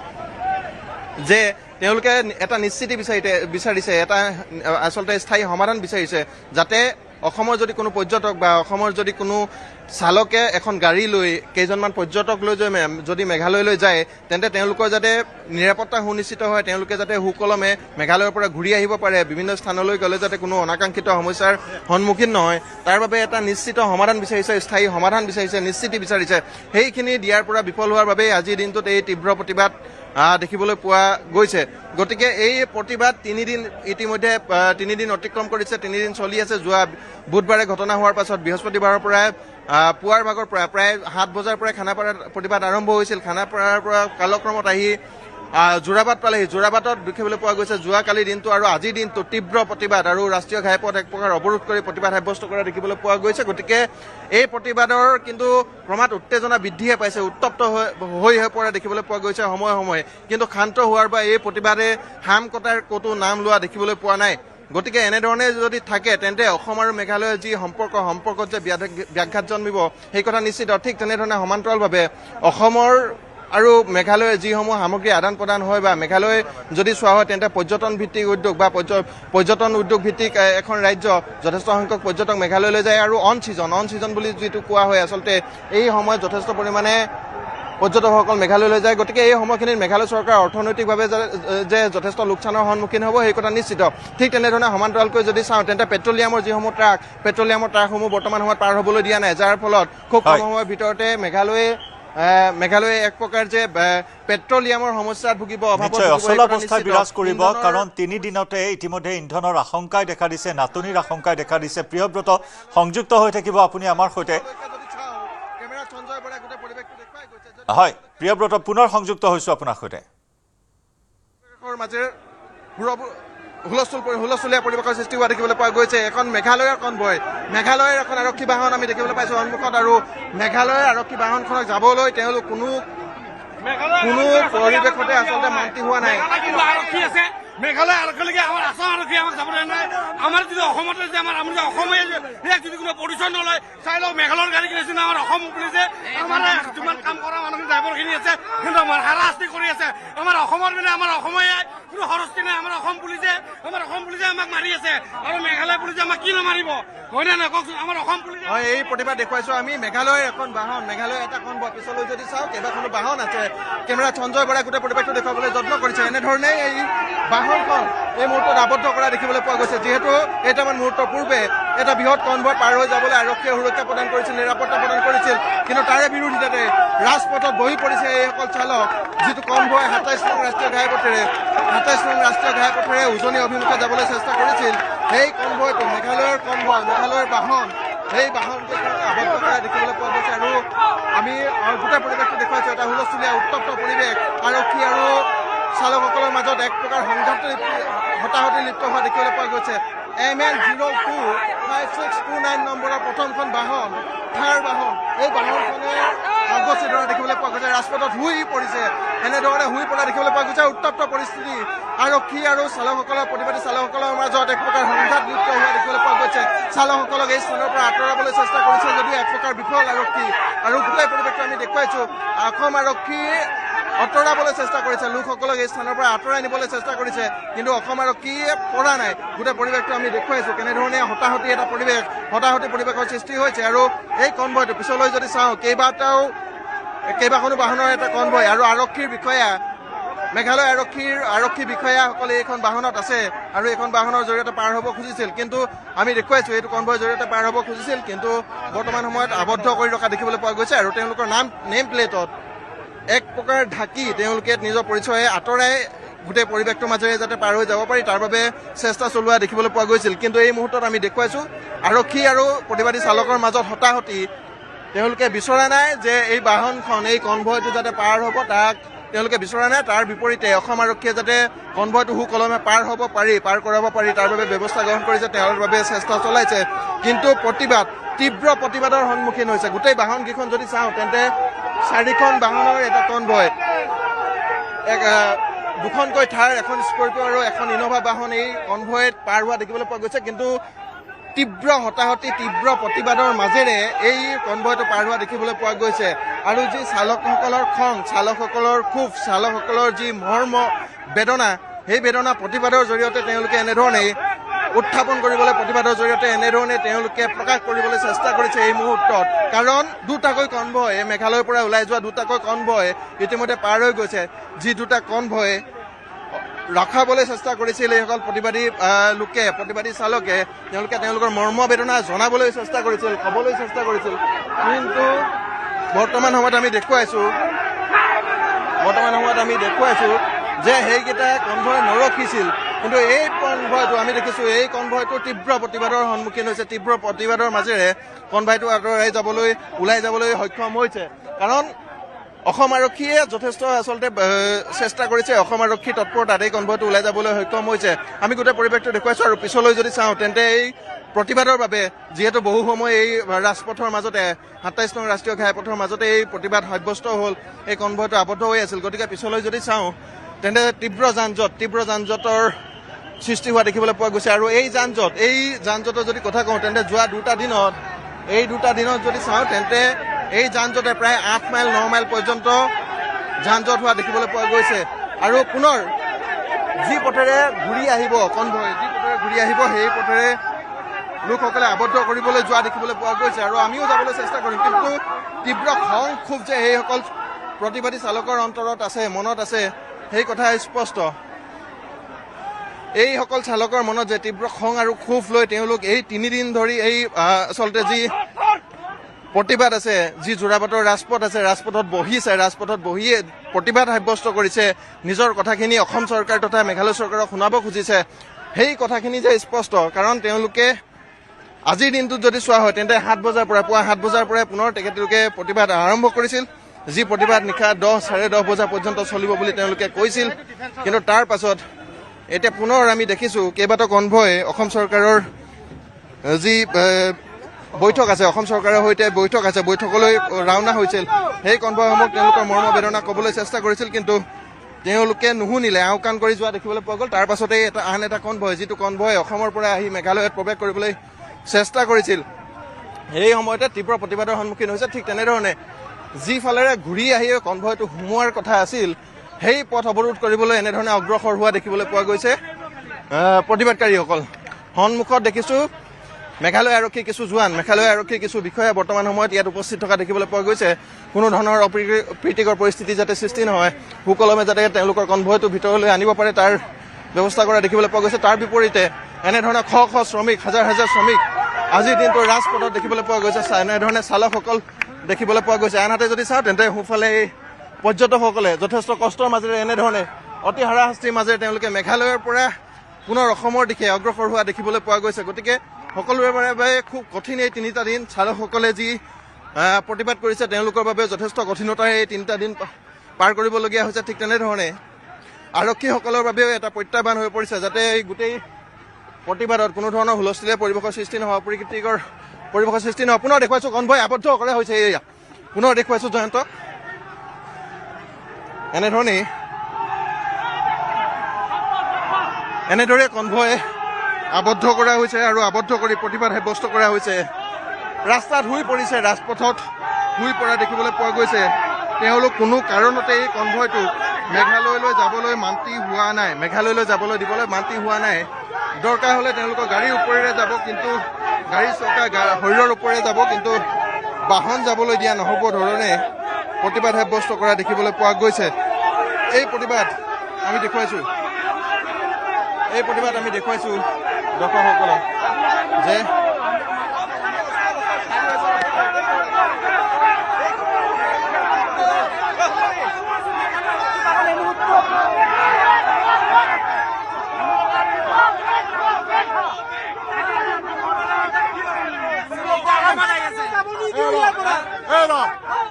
যে তেওঁলোকে এটা নিশ্চিতি বিচাৰিছে, এটা আচলতে স্থায়ী সমাধান বিচাৰিছে, যাতে অসমৰ যদি কোনো পৰ্যটক বা অসমৰ যদি কোনো চালকে এখন গাড়ী লৈ কেইজনমান পৰ্যটক লৈ যদি মেঘালয়লৈ যায়, তেন্তে তেওঁলোকৰ যাতে নিৰাপত্তা সুনিশ্চিত হয়, তেওঁলোকে যাতে সুকলমে মেঘালয়ৰ পৰা ঘূৰি আহিব পাৰে, বিভিন্ন স্থানলৈ গ'লে যাতে কোনো অনাকাংক্ষিত সমস্যাৰ সন্মুখীন নহয়, তাৰ বাবে এটা নিশ্চিত সমাধান বিচাৰিছে, স্থায়ী সমাধান বিচাৰিছে, নিশ্চিতি বিচাৰিছে। সেইখিনি দিয়াৰ পৰা বিফল হোৱাৰ বাবেই আজিৰ দিনটোত এই তীব্ৰ প্ৰতিবাদ দেখিবলৈ পোৱা গৈছে। গতিকে এই প্ৰতিবাদ 3 দিন ইতিমধ্যে 3 দিন অতিক্ৰম কৰিছে, 3 দিন চলি আছে। যোৱা বুধবাৰে ঘটনা হোৱাৰ পাছত বৃহস্পতিবাৰৰ পৰা পুৱাৰ ভাগৰ পৰা প্ৰায় 7 বজাৰ পৰাই খানাপাৰাত প্ৰতিবাদ আৰম্ভ হৈছিল। খানাপাৰাৰ পৰা কালক্ৰমত আহি যোৰাবাট পালেহি। যোৰাবাটত দেখিবলৈ পোৱা গৈছে যোৱাকালিৰ দিনটো আৰু আজিৰ দিনটো তীব্ৰ প্ৰতিবাদ আৰু ৰাষ্ট্ৰীয় ঘাইপথ এক প্ৰকাৰ অৱৰোধ কৰি প্ৰতিবাদ সাব্যস্ত কৰা দেখিবলৈ পোৱা গৈছে। গতিকে এই প্ৰতিবাদৰ কিন্তু ক্ৰমাৎ উত্তেজনা বৃদ্ধিহে পাইছে, উত্তপ্ত হৈ পৰা দেখিবলৈ পোৱা গৈছে সময়ে সময়ে। কিন্তু ক্ষান্ত হোৱাৰ বা এই প্ৰতিবাদে হাম কটাৰ ক'তো নাম লোৱা দেখিবলৈ পোৱা নাই। গতিকে এনেধৰণে যদি থাকে তেন্তে অসম আৰু মেঘালয়ৰ যি সম্পৰ্কত যে ব্যাঘাত জন্মিব সেই কথা নিশ্চিত। ঠিক তেনেধৰণে সমান্তৰালভাৱে অসমৰ আৰু মেঘালয়ৰ যিসমূহ সামগ্ৰী আদান প্ৰদান হয় বা মেঘালয় যদি চোৱা হয় তেন্তে পৰ্যটন ভিত্তিক উদ্যোগ বা পৰ্যটন উদ্যোগ ভিত্তিক এখন ৰাজ্য, যথেষ্ট সংখ্যক পৰ্যটক মেঘালয়লৈ যায়। আৰু অন ছিজন বুলি যিটো কোৱা হয়, আচলতে এই সময়ত যথেষ্ট পৰিমাণে পৰ্যটকসকল মেঘালয়লৈ যায়। গতিকে এই সময়খিনিত মেঘালয় চৰকাৰ অৰ্থনৈতিকভাৱে যে যথেষ্ট লোকচানৰ সন্মুখীন হ'ব সেই কথা নিশ্চিত। ঠিক তেনেধৰণে সমান্তৰালকৈ যদি চাওঁ তেন্তে পেট্ৰলিয়ামৰ যিসমূহ ট্ৰাকসমূহ বৰ্তমান সময়ত পাৰ হ'বলৈ দিয়া নাই, যাৰ ফলত খুব কম সময়ৰ ভিতৰতে মেঘালয়ে এক প্ৰকাৰ যে পেট্ৰলিয়ামৰ সমস্যাত ভুগিব, অচলাৱস্থা বিৰাজ কৰিব। কাৰণ 3 দিনতে ইতিমধ্যে ইন্ধনৰ আশংকাই দেখা দিছে, নাটনিৰ আশংকাই দেখা দিছে। প্ৰিয়ব্ৰত সংযুক্ত হৈ থাকিব আপুনি আমাৰ সৈতে। হয় প্ৰিয়ব্ৰত, পুনৰ সংযুক্ত হৈছোঁ আপোনাৰ সৈতে। হুলস্থুলীয়া পৰিৱেশৰ সৃষ্টি হোৱা দেখিবলৈ পোৱা গৈছে। এখন মেঘালয়ৰ কনভয়, মেঘালয়ৰ এখন আৰক্ষী বাহন আমি দেখিবলৈ পাইছোঁ সন্মুখত, আৰু মেঘালয়ৰ আৰক্ষী বাহনখনক যাবলৈ তেওঁলোক কোনো পৰিৱেশতে আচলতে মান্তি হোৱা নাই। আৰক্ষী আছে, মেঘালয় আৰক্ষীলৈকে আমাৰ আসাম আৰক্ষী আমাক যাবলৈ নাই। আমাৰ যদি অসমতে যে আমি যে অসমে ইয়াক যদি কোনো পৰিচয় নলয়, চাই লওক মেঘালয়ৰ গাড়ী কিনিছে না আমাৰ অসম পুলিচে, আমাৰ যিমান কাম কৰা মানুহখিনি ড্ৰাইভাৰখিনি আছে কিন্তু আমাৰ হাৰাশাস্তি কৰি আছে। আমাৰ অসমৰ মানে আমাৰ অসমে কোনো সৰস্তি নাই। আমাৰ অসম পুলিচে আমাক মাৰি আছে, আৰু মেঘালয় পুলিচে আমাক কি নামাৰিব, হয় নে নহয় কওকচোন? আমাৰ অসম পুলিচে হয়, এই প্ৰতিবাদ দেখুৱাইছো আমি মেঘালয়ৰ এখন বাহন, মেঘালয়ৰ এটা কনভয়। পিছলৈ যদি চাওঁ কেইবাখনো বাহন আছে। কেমেৰাত সঞ্জয় বৰাই গোটেই পৰিৱেশটো দেখুৱাবলৈ যত্ন কৰিছে। এনেধৰণে এই বাহনখন এই মুহূৰ্তত আবদ্ধ কৰা দেখিবলৈ পোৱা গৈছে, যিহেতু কেইটামান মুহূৰ্তৰ পূৰ্বে এটা বৃহৎ কনভয় পাৰ হৈ যাবলৈ আৰক্ষীয়ে সুৰক্ষা প্ৰদান কৰিছিল, নিৰাপত্তা প্ৰদান কৰিছিল, কিন্তু তাৰে বিৰোধিতাতে ৰাজপথত বহি পৰিছে এইসকল চালক। যিটো কনভয় ২৭ নং ৰাষ্ট্ৰীয় ঘাইপথেৰে উজনি অভিমুখে যাবলৈ চেষ্টা কৰিছিল, সেই কনভয়টো মেঘালয়ৰ কনভয়, মেঘালয়ৰ বাহন, সেই বাহনকেইখন আবদ্ধ কৰা দেখিবলৈ পোৱা গৈছে। আৰু আমি গোটেই পৰিৱেশটো দেখুৱাইছোঁ, এটা হুলস্থুলীয়া উত্তপ্ত পৰিৱেশ। আৰক্ষী আৰু চালকসকলৰ মাজত এক প্ৰকাৰ হতাহতি লিপ্ত হোৱা দেখিবলৈ পোৱা গৈছে। MN025629 নম্বৰৰ প্ৰথমখন বাহন, থাৰ বাহন, এই বাহনখনে অগ্ৰসৰ ধৰা দেখিবলৈ পোৱা গৈছে। ৰাজপথত শুই পৰিছে, এনেধৰণে শুই পৰা দেখিবলৈ পোৱা গৈছে। উত্তপ্ত পৰিস্থিতি, আৰক্ষী আৰু চালকসকলৰ, প্ৰতিবাদী চালকসকলৰ মাজত এক প্ৰকাৰ সংঘাত লিপ্ত হোৱা দেখিবলৈ পোৱা গৈছে। চালকসকলক এই স্থানৰ পৰা আঁতৰাবলৈ চেষ্টা কৰিছে যদিও এক প্ৰকাৰ বিফল আৰক্ষী। আৰু গোটেই পৰিৱেশটো আমি দেখুৱাইছোঁ, অসম আৰক্ষী আঁতৰাবলৈ চেষ্টা কৰিছে, লোকসকলক এই স্থানৰ পৰা আঁতৰাই নিবলৈ চেষ্টা কৰিছে, কিন্তু অসম আৰক্ষীয়ে পৰা নাই। গোটেই পৰিৱেশটো আমি দেখুৱাইছোঁ কেনেধৰণে হতাহতি পৰিৱেশৰ সৃষ্টি হৈছে। আৰু এই কনভয়টো পিছলৈ যদি চাওঁ, কেইবাখনো বাহনৰ এটা কনভয়, আৰু আৰক্ষীৰ বিষয়া, মেঘালয় আৰক্ষী বিষয়াসকলে এইখন বাহনত আছে, আৰু এইখন বাহনৰ জৰিয়তে পাৰ হ'ব খুজিছিল, কিন্তু আমি দেখুৱাইছোঁ এইটো কনভয়ৰ জৰিয়তে পাৰ হ'ব খুজিছিল, কিন্তু বৰ্তমান সময়ত আবদ্ধ কৰি ৰখা দেখিবলৈ পোৱা গৈছে। আৰু তেওঁলোকৰ নেম প্লেটত এক প্ৰকাৰ ঢাকি তেওঁলোকে নিজৰ পৰিচয় আঁতৰাই গোটেই পৰিৱেশটোৰ মাজেৰে যাতে পাৰ হৈ যাব পাৰি তাৰ বাবে চেষ্টা চলোৱা দেখিবলৈ পোৱা গৈছিল। কিন্তু এই মুহূৰ্তত আমি দেখুৱাইছোঁ আৰক্ষী আৰু প্ৰতিবাদী চালকৰ মাজত হতাহতি। তেওঁলোকে বিচৰা নাই যে এই বাহনখন, এই কনভয়টো যাতে পাৰ হ'ব, তাক তেওঁলোকে বিচৰা নাই। তাৰ বিপৰীতে অসম আৰক্ষীয়ে যাতে কনভয়টো সুকলমে পাৰ কৰাব পাৰি তাৰ বাবে ব্যৱস্থা গ্ৰহণ কৰিছে, তেওঁৰ বাবে চেষ্টা চলাইছে। কিন্তু তীব্ৰ প্ৰতিবাদৰ সন্মুখীন হৈছে। গোটেই বাহনকেইখন যদি চাওঁ তেন্তে 4খন বাহনৰ এটা কনভয়, দুখনকৈ থাৰ, এখন স্কৰ্পিঅ' আৰু এখন ইন'ভা বাহন এই কনভয়ত পাৰ হোৱা দেখিবলৈ পোৱা গৈছে। কিন্তু তীব্ৰ হতাহতি, তীব্ৰ প্ৰতিবাদৰ মাজেৰে এই কনভয়টো পাৰ হোৱা দেখিবলৈ পোৱা গৈছে। আৰু যি চালকসকলৰ খং, চালকসকলৰ ক্ষোভ, চালকসকলৰ যি মৰ্ম বেদনা, সেই বেদনা প্ৰতিবাদৰ জৰিয়তে তেওঁলোকে এনেধৰণেই উত্থাপন কৰিবলৈ, প্ৰতিবাদৰ জৰিয়তে এনেধৰণে তেওঁলোকে প্ৰকাশ কৰিবলৈ চেষ্টা কৰিছে এই মুহূৰ্তত। কাৰণ দুটাকৈ কনভয়, মেঘালয়ৰ পৰা ওলাই যোৱা দুটাকৈ কনভয় ইতিমধ্যে পাৰ হৈ গৈছে। যি দুটা কনভয় ৰখাবলৈ চেষ্টা কৰিছিল এইসকল প্ৰতিবাদী চালকে, তেওঁলোকে তেওঁলোকৰ মৰ্ম বেদনা জনাবলৈ চেষ্টা কৰিছিল, ক'বলৈ চেষ্টা কৰিছিল। কিন্তু বৰ্তমান সময়ত আমি দেখুৱাইছোঁ যে সেইকেইটা কনভয় নৰখিছিল। কিন্তু এই কনভয়টো আমি দেখিছোঁ, এই কনভয়টো তীব্ৰ প্ৰতিবাদৰ সন্মুখীন হৈছে। তীব্ৰ প্ৰতিবাদৰ মাজেৰে কনভয়টো ওলাই যাবলৈ সক্ষম হৈছে। কাৰণ অসম আৰক্ষীয়ে যথেষ্ট আচলতে চেষ্টা কৰিছে, অসম আৰক্ষী তৎপৰতাত এই কনভয়টো ওলাই যাবলৈ সক্ষম হৈছে। আমি গোটেই পৰিৱেশটো দেখুৱাইছোঁ। আৰু পিছলৈ যদি চাওঁ তেন্তে এই প্ৰতিবাদৰ বাবে, যিহেতু বহু সময় এই ৰাজপথৰ মাজতে, ২৭ নং ৰাষ্ট্ৰীয় ঘাইপথৰ মাজতে এই প্ৰতিবাদ সাব্যস্ত হ'ল, এই কনভয়টো আবদ্ধ হৈ আছিল। গতিকে পিছলৈ যদি চাওঁ তেন্তে তীব্ৰ যান-জঁটৰ সৃষ্টি হোৱা দেখিবলৈ পোৱা গৈছে। আৰু এই যান-জঁটৰ যদি কথা কওঁ তেন্তে যোৱা দুটা দিনত যদি চাওঁ তেন্তে এই যান-জঁটে প্ৰায় 8 মাইল 9 মাইল পৰ্যন্ত যান-জঁট হোৱা দেখিবলৈ পোৱা গৈছে। আৰু পুনৰ যি পথেৰে ঘূৰি আহিব কনভয়, সেই পথেৰে লোকসকলে আবদ্ধ কৰিবলৈ যোৱা দেখিবলৈ পোৱা গৈছে। আৰু আমিও যাবলৈ চেষ্টা কৰিম, কিন্তু তীব্ৰ খং ক্ষোভ যে সেইসকল প্ৰতিবাদী চালকৰ অন্তৰত আছে, মনত আছে, সেই কথা স্পষ্ট। এইসকল চালকৰ মনত যে তীব্ৰ খং আৰু ক্ষোভ লৈ তেওঁলোক এই 3 দিন ধৰি এই আচলতে যি প্ৰতিবাদ আছে, যি যোৰাবাটৰ ৰাজপথ আছে, ৰাজপথত বহিয়ে প্ৰতিবাদ সাব্যস্ত কৰিছে, নিজৰ কথাখিনি অসম চৰকাৰ তথা মেঘালয় চৰকাৰক শুনাব খুজিছে, সেই কথাখিনি যে স্পষ্ট। কাৰণ তেওঁলোকে আজিৰ দিনটোত যদি চোৱা হয় তেন্তে পুৱা 7 বজাৰ পৰাই পুনৰ তেখেতলোকে প্ৰতিবাদ আৰম্ভ কৰিছিল। যি প্ৰতিবাদ নিশা 10, 10:30 বজা পৰ্যন্ত চলিব বুলি তেওঁলোকে কৈছিল। কিন্তু তাৰ পাছত এতিয়া পুনৰ আমি দেখিছোঁ কেইবাটাও কনভয় অসম চৰকাৰৰ যি বৈঠক আছে, অসম চৰকাৰৰ সৈতে বৈঠক আছে, বৈঠকলৈ ৰাওনা হৈছিল। সেই কনভয়সমূহ তেওঁলোকৰ মৰ্মবেদনা ক'বলৈ চেষ্টা কৰিছিল, কিন্তু তেওঁলোকে নুশুনিলে, আওকাণ কৰি যোৱা দেখিবলৈ পোৱা গ'ল। তাৰ পাছতেই আন এটা কনভয়, যিটো কনভয় অসমৰ পৰা আহি মেঘালয়ত প্ৰৱেশ কৰিবলৈ চেষ্টা কৰিছিল, সেই সময়তে তীব্ৰ প্ৰতিবাদৰ সন্মুখীন হৈছে। ঠিক তেনেধৰণে যিফালেৰে ঘূৰি আহি কনভয়টো সোমোৱাৰ কথা আছিল, সেই পথ অৱৰোধ কৰিবলৈ এনেধৰণে অগ্ৰসৰ হোৱা দেখিবলৈ পোৱা গৈছে প্ৰতিবাদকাৰীসকল। সন্মুখত দেখিছোঁ মেঘালয় আৰক্ষীৰ কিছু জোৱান, মেঘালয় আৰক্ষীৰ কিছু বিষয়া বৰ্তমান সময়ত ইয়াত উপস্থিত থকা দেখিবলৈ পোৱা গৈছে। কোনো ধৰণৰ অপ্ৰীতিকৰ পৰিস্থিতি যাতে সৃষ্টি নহয়, সুকলমে যাতে তেওঁলোকৰ কনভয়টো ভিতৰলৈ আনিব পাৰে তাৰ ব্যৱস্থা কৰা দেখিবলৈ পোৱা গৈছে। তাৰ বিপৰীতে এনেধৰণৰ শ শ শ্ৰমিক, হাজাৰ হাজাৰ শ্ৰমিক আজিৰ দিনটো ৰাজপথত দেখিবলৈ পোৱা গৈছে। এনেধৰণে চালকসকল দেখিবলৈ পোৱা গৈছে। আনহাতে যদি চাওঁ তেন্তে সোঁফালে এই পৰ্যটকসকলে যথেষ্ট কষ্টৰ মাজেৰে এনেধৰণে অতি হাৰাশাস্তিৰ মাজেৰে তেওঁলোকে মেঘালয়ৰ পৰা পুনৰ অসমৰ দিশে অগ্ৰসৰ হোৱা দেখিবলৈ পোৱা গৈছে। গতিকে সকলোৰে বাবে খুব কঠিন এই 3টা দিন। চালকসকলে যি প্ৰতিবাদ কৰিছে তেওঁলোকৰ বাবে যথেষ্ট কঠিনতাৰে এই 3টা দিন পাৰ কৰিবলগীয়া হৈছে। ঠিক তেনেধৰণে আৰক্ষীসকলৰ বাবেও এটা প্ৰত্যাহ্বান হৈ পৰিছে, যাতে এই গোটেই প্ৰতিবাদত কোনো ধৰণৰ হুলস্থুলীয়া পৰিৱেশৰ সৃষ্টি নহয়, অপ্ৰীতিকৰ পৰিৱেশৰ সৃষ্টি নহয়। পুনৰ দেখুৱাইছোঁ কনভয় আবদ্ধ কৰা হৈছে। এয়া পুনৰ দেখুৱাইছোঁ জয়ন্ত, এনেদৰে কনভয় আবদ্ধ কৰা হৈছে আৰু আবদ্ধ কৰি প্ৰতিবাদ সাব্যস্ত কৰা হৈছে। ৰাস্তাত শুই পৰিছে, ৰাজপথত শুই পৰা দেখিবলৈ পোৱা গৈছে। তেওঁলোক কোনো কাৰণতে এই কনভয়টোক মেঘালয়লৈ যাবলৈ মান্তি হোৱা নাই, মেঘালয়লৈ যাবলৈ দিবলৈ মান্তি হোৱা নাই। দৰকাৰ হ'লে তেওঁলোকৰ গাড়ীৰ ওপৰেৰে যাব, কিন্তু গাড়ী চকা শৰীৰৰ ওপৰেৰে যাব, কিন্তু বাহন যাবলৈ দিয়া নহ'ব ধৰণে প্ৰতিবাদ সাব্যস্ত কৰা দেখিবলৈ পোৱা গৈছে। এই প্ৰতিবাদ আমি দেখুৱাইছোঁ দৰ্শকসকলক যে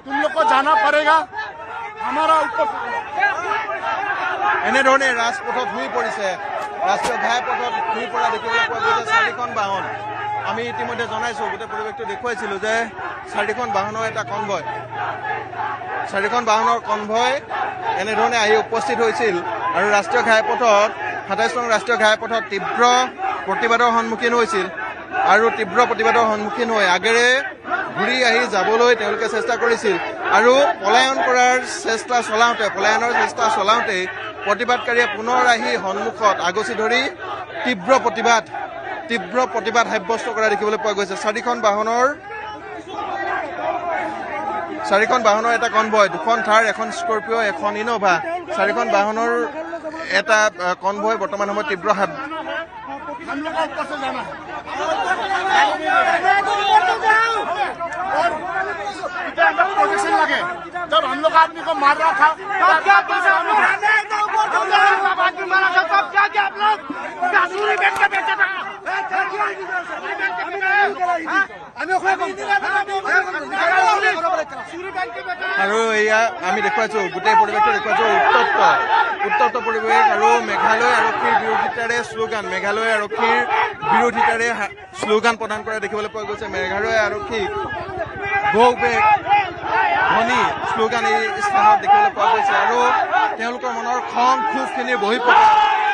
तुम लोग को जाना पड़ेगा हमारा ऊपर। এনেধৰণে ৰাজপথত শুই পৰিছে, ৰাষ্ট্ৰীয় ঘাইপথত শুই পৰা দেখিবলৈ পোৱা গৈছে 4খন বাহন। আমি ইতিমধ্যে জনাইছোঁ, গোটেই পৰিৱেশটো দেখুৱাইছিলোঁ যে 4খন বাহনৰ এটা কনভয়, 4খন বাহনৰ কনভয় এনেধৰণে আহি উপস্থিত হৈছিল আৰু ৰাষ্ট্ৰীয় ঘাইপথত 27 নং ৰাষ্ট্ৰীয় ঘাইপথত তীব্ৰ প্ৰতিবাদৰ সন্মুখীন হৈছিল আৰু তীব্ৰ প্ৰতিবাদৰ সন্মুখীন হৈ আগেৰে ঘূৰি আহি যাবলৈ তেওঁলোকে চেষ্টা কৰিছিল আৰু পলায়নৰ চেষ্টা চলাওঁতে প্ৰতিবাদকাৰীয়ে পুনৰ আহি সন্মুখত আগচি ধৰি তীব্ৰ প্ৰতিবাদ সাব্যস্ত কৰা দেখিবলৈ পোৱা গৈছে। 4খন বাহনৰ এটা কনভয়, 2খন থাৰ, এখন স্কৰপিঅ, এখন ইন'ভা, 4খন বাহনৰ এটা কনভয় বৰ্তমান সময়ত তীব্ৰ हम लोग को ऊपर से जाना है। प्रोटेक्शन लगे, जब हम लोग आदमी को मार रहा था আৰু এয়া আমি দেখুৱাইছোঁ, গোটেই পৰিৱেশটো দেখুৱাইছোঁ উত্তপ্ত পৰিৱেশ আৰু মেঘালয় আৰক্ষীৰ বিৰোধিতাৰে শ্লোগান প্ৰদান কৰা দেখিবলৈ পোৱা গৈছে। মেঘালয় আৰক্ষীক গো বেক ধ্বনি শ্লোগান এই স্থানত দেখিবলৈ পোৱা গৈছে আৰু তেওঁলোকৰ মনৰ খং ক্ষোভখিনি বহি পৰে।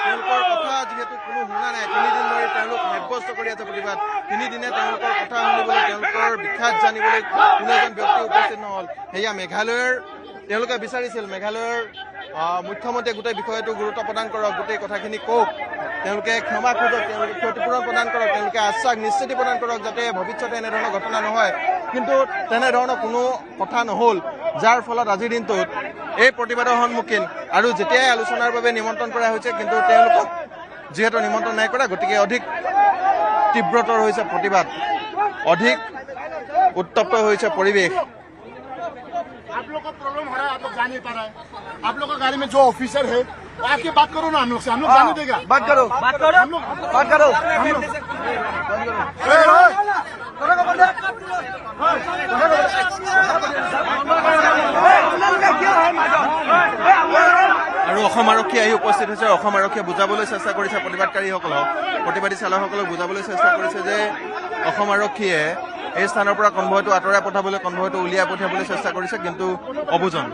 তেওঁলোকৰ কথা যিহেতু কোনো শুনা নাই, 3 দিন ধৰি তেওঁলোক সাব্যস্ত কৰি আছে প্ৰতিবাদ। 3 দিনে তেওঁলোকৰ কথা শুনিবলৈ, তেওঁলোকৰ বিষাদ জানিবলৈ কোনো এজন ব্যক্তি উপস্থিত নহ'ল। সেয়া তেওঁলোকে বিচাৰিছিল মেঘালয়ৰ মুখ্যমন্ত্ৰীয়ে গোটেই বিষয়টো গুৰুত্ব প্ৰদান কৰক, গোটেই কথাখিনি কওক, তেওঁলোকে ক্ষমা খোজক, তেওঁলোকে ক্ষতিপূৰণ প্ৰদান কৰক, তেওঁলোকে আশ্বাস নিশ্চিতি প্ৰদান কৰক যাতে ভৱিষ্যতে এনেধৰণৰ ঘটনা নহয়। কিন্তু তেনেধৰণৰ কোনো কথা নহ'ল, যাৰ ফলত আজিৰ দিনটোত এই প্ৰতিবাদৰ সন্মুখীন আৰু যেতিয়াই আলোচনাৰ বাবে নিমন্ত্ৰণ কৰা হৈছে, কিন্তু তেওঁলোকক যিহেতু নিমন্ত্ৰণ নাই কৰা, গতিকে অধিক তীব্ৰতৰ হৈছে প্ৰতিবাদ, অধিক উত্তপ্ত হৈছে পৰিৱেশ। आप लोग को प्रॉब्लम हो रहा है, आप लोग जा नहीं पा रहे हैं। आप लोग का गाड़ी में जो ऑफिसर है आके बात करो ना हम लोग से, हम लोग जाने देगा। बात करो हम लोग बात करो আৰু আৰু অসম আৰক্ষী আহি উপস্থিত হৈছে অসম আৰক্ষীয়ে বুজাবলৈ চেষ্টা কৰিছে প্ৰতিবাদকাৰীসকলক প্ৰতিবাদী চালকসকলক বুজাবলৈ চেষ্টা কৰিছে যে অসম আৰক্ষীয়ে এই স্থানৰ পৰা কনভয়টো আঁতৰাই পঠাবলৈ কনভয়টো উলিয়াই পঠিয়াবলৈ চেষ্টা কৰিছে কিন্তু অবুজন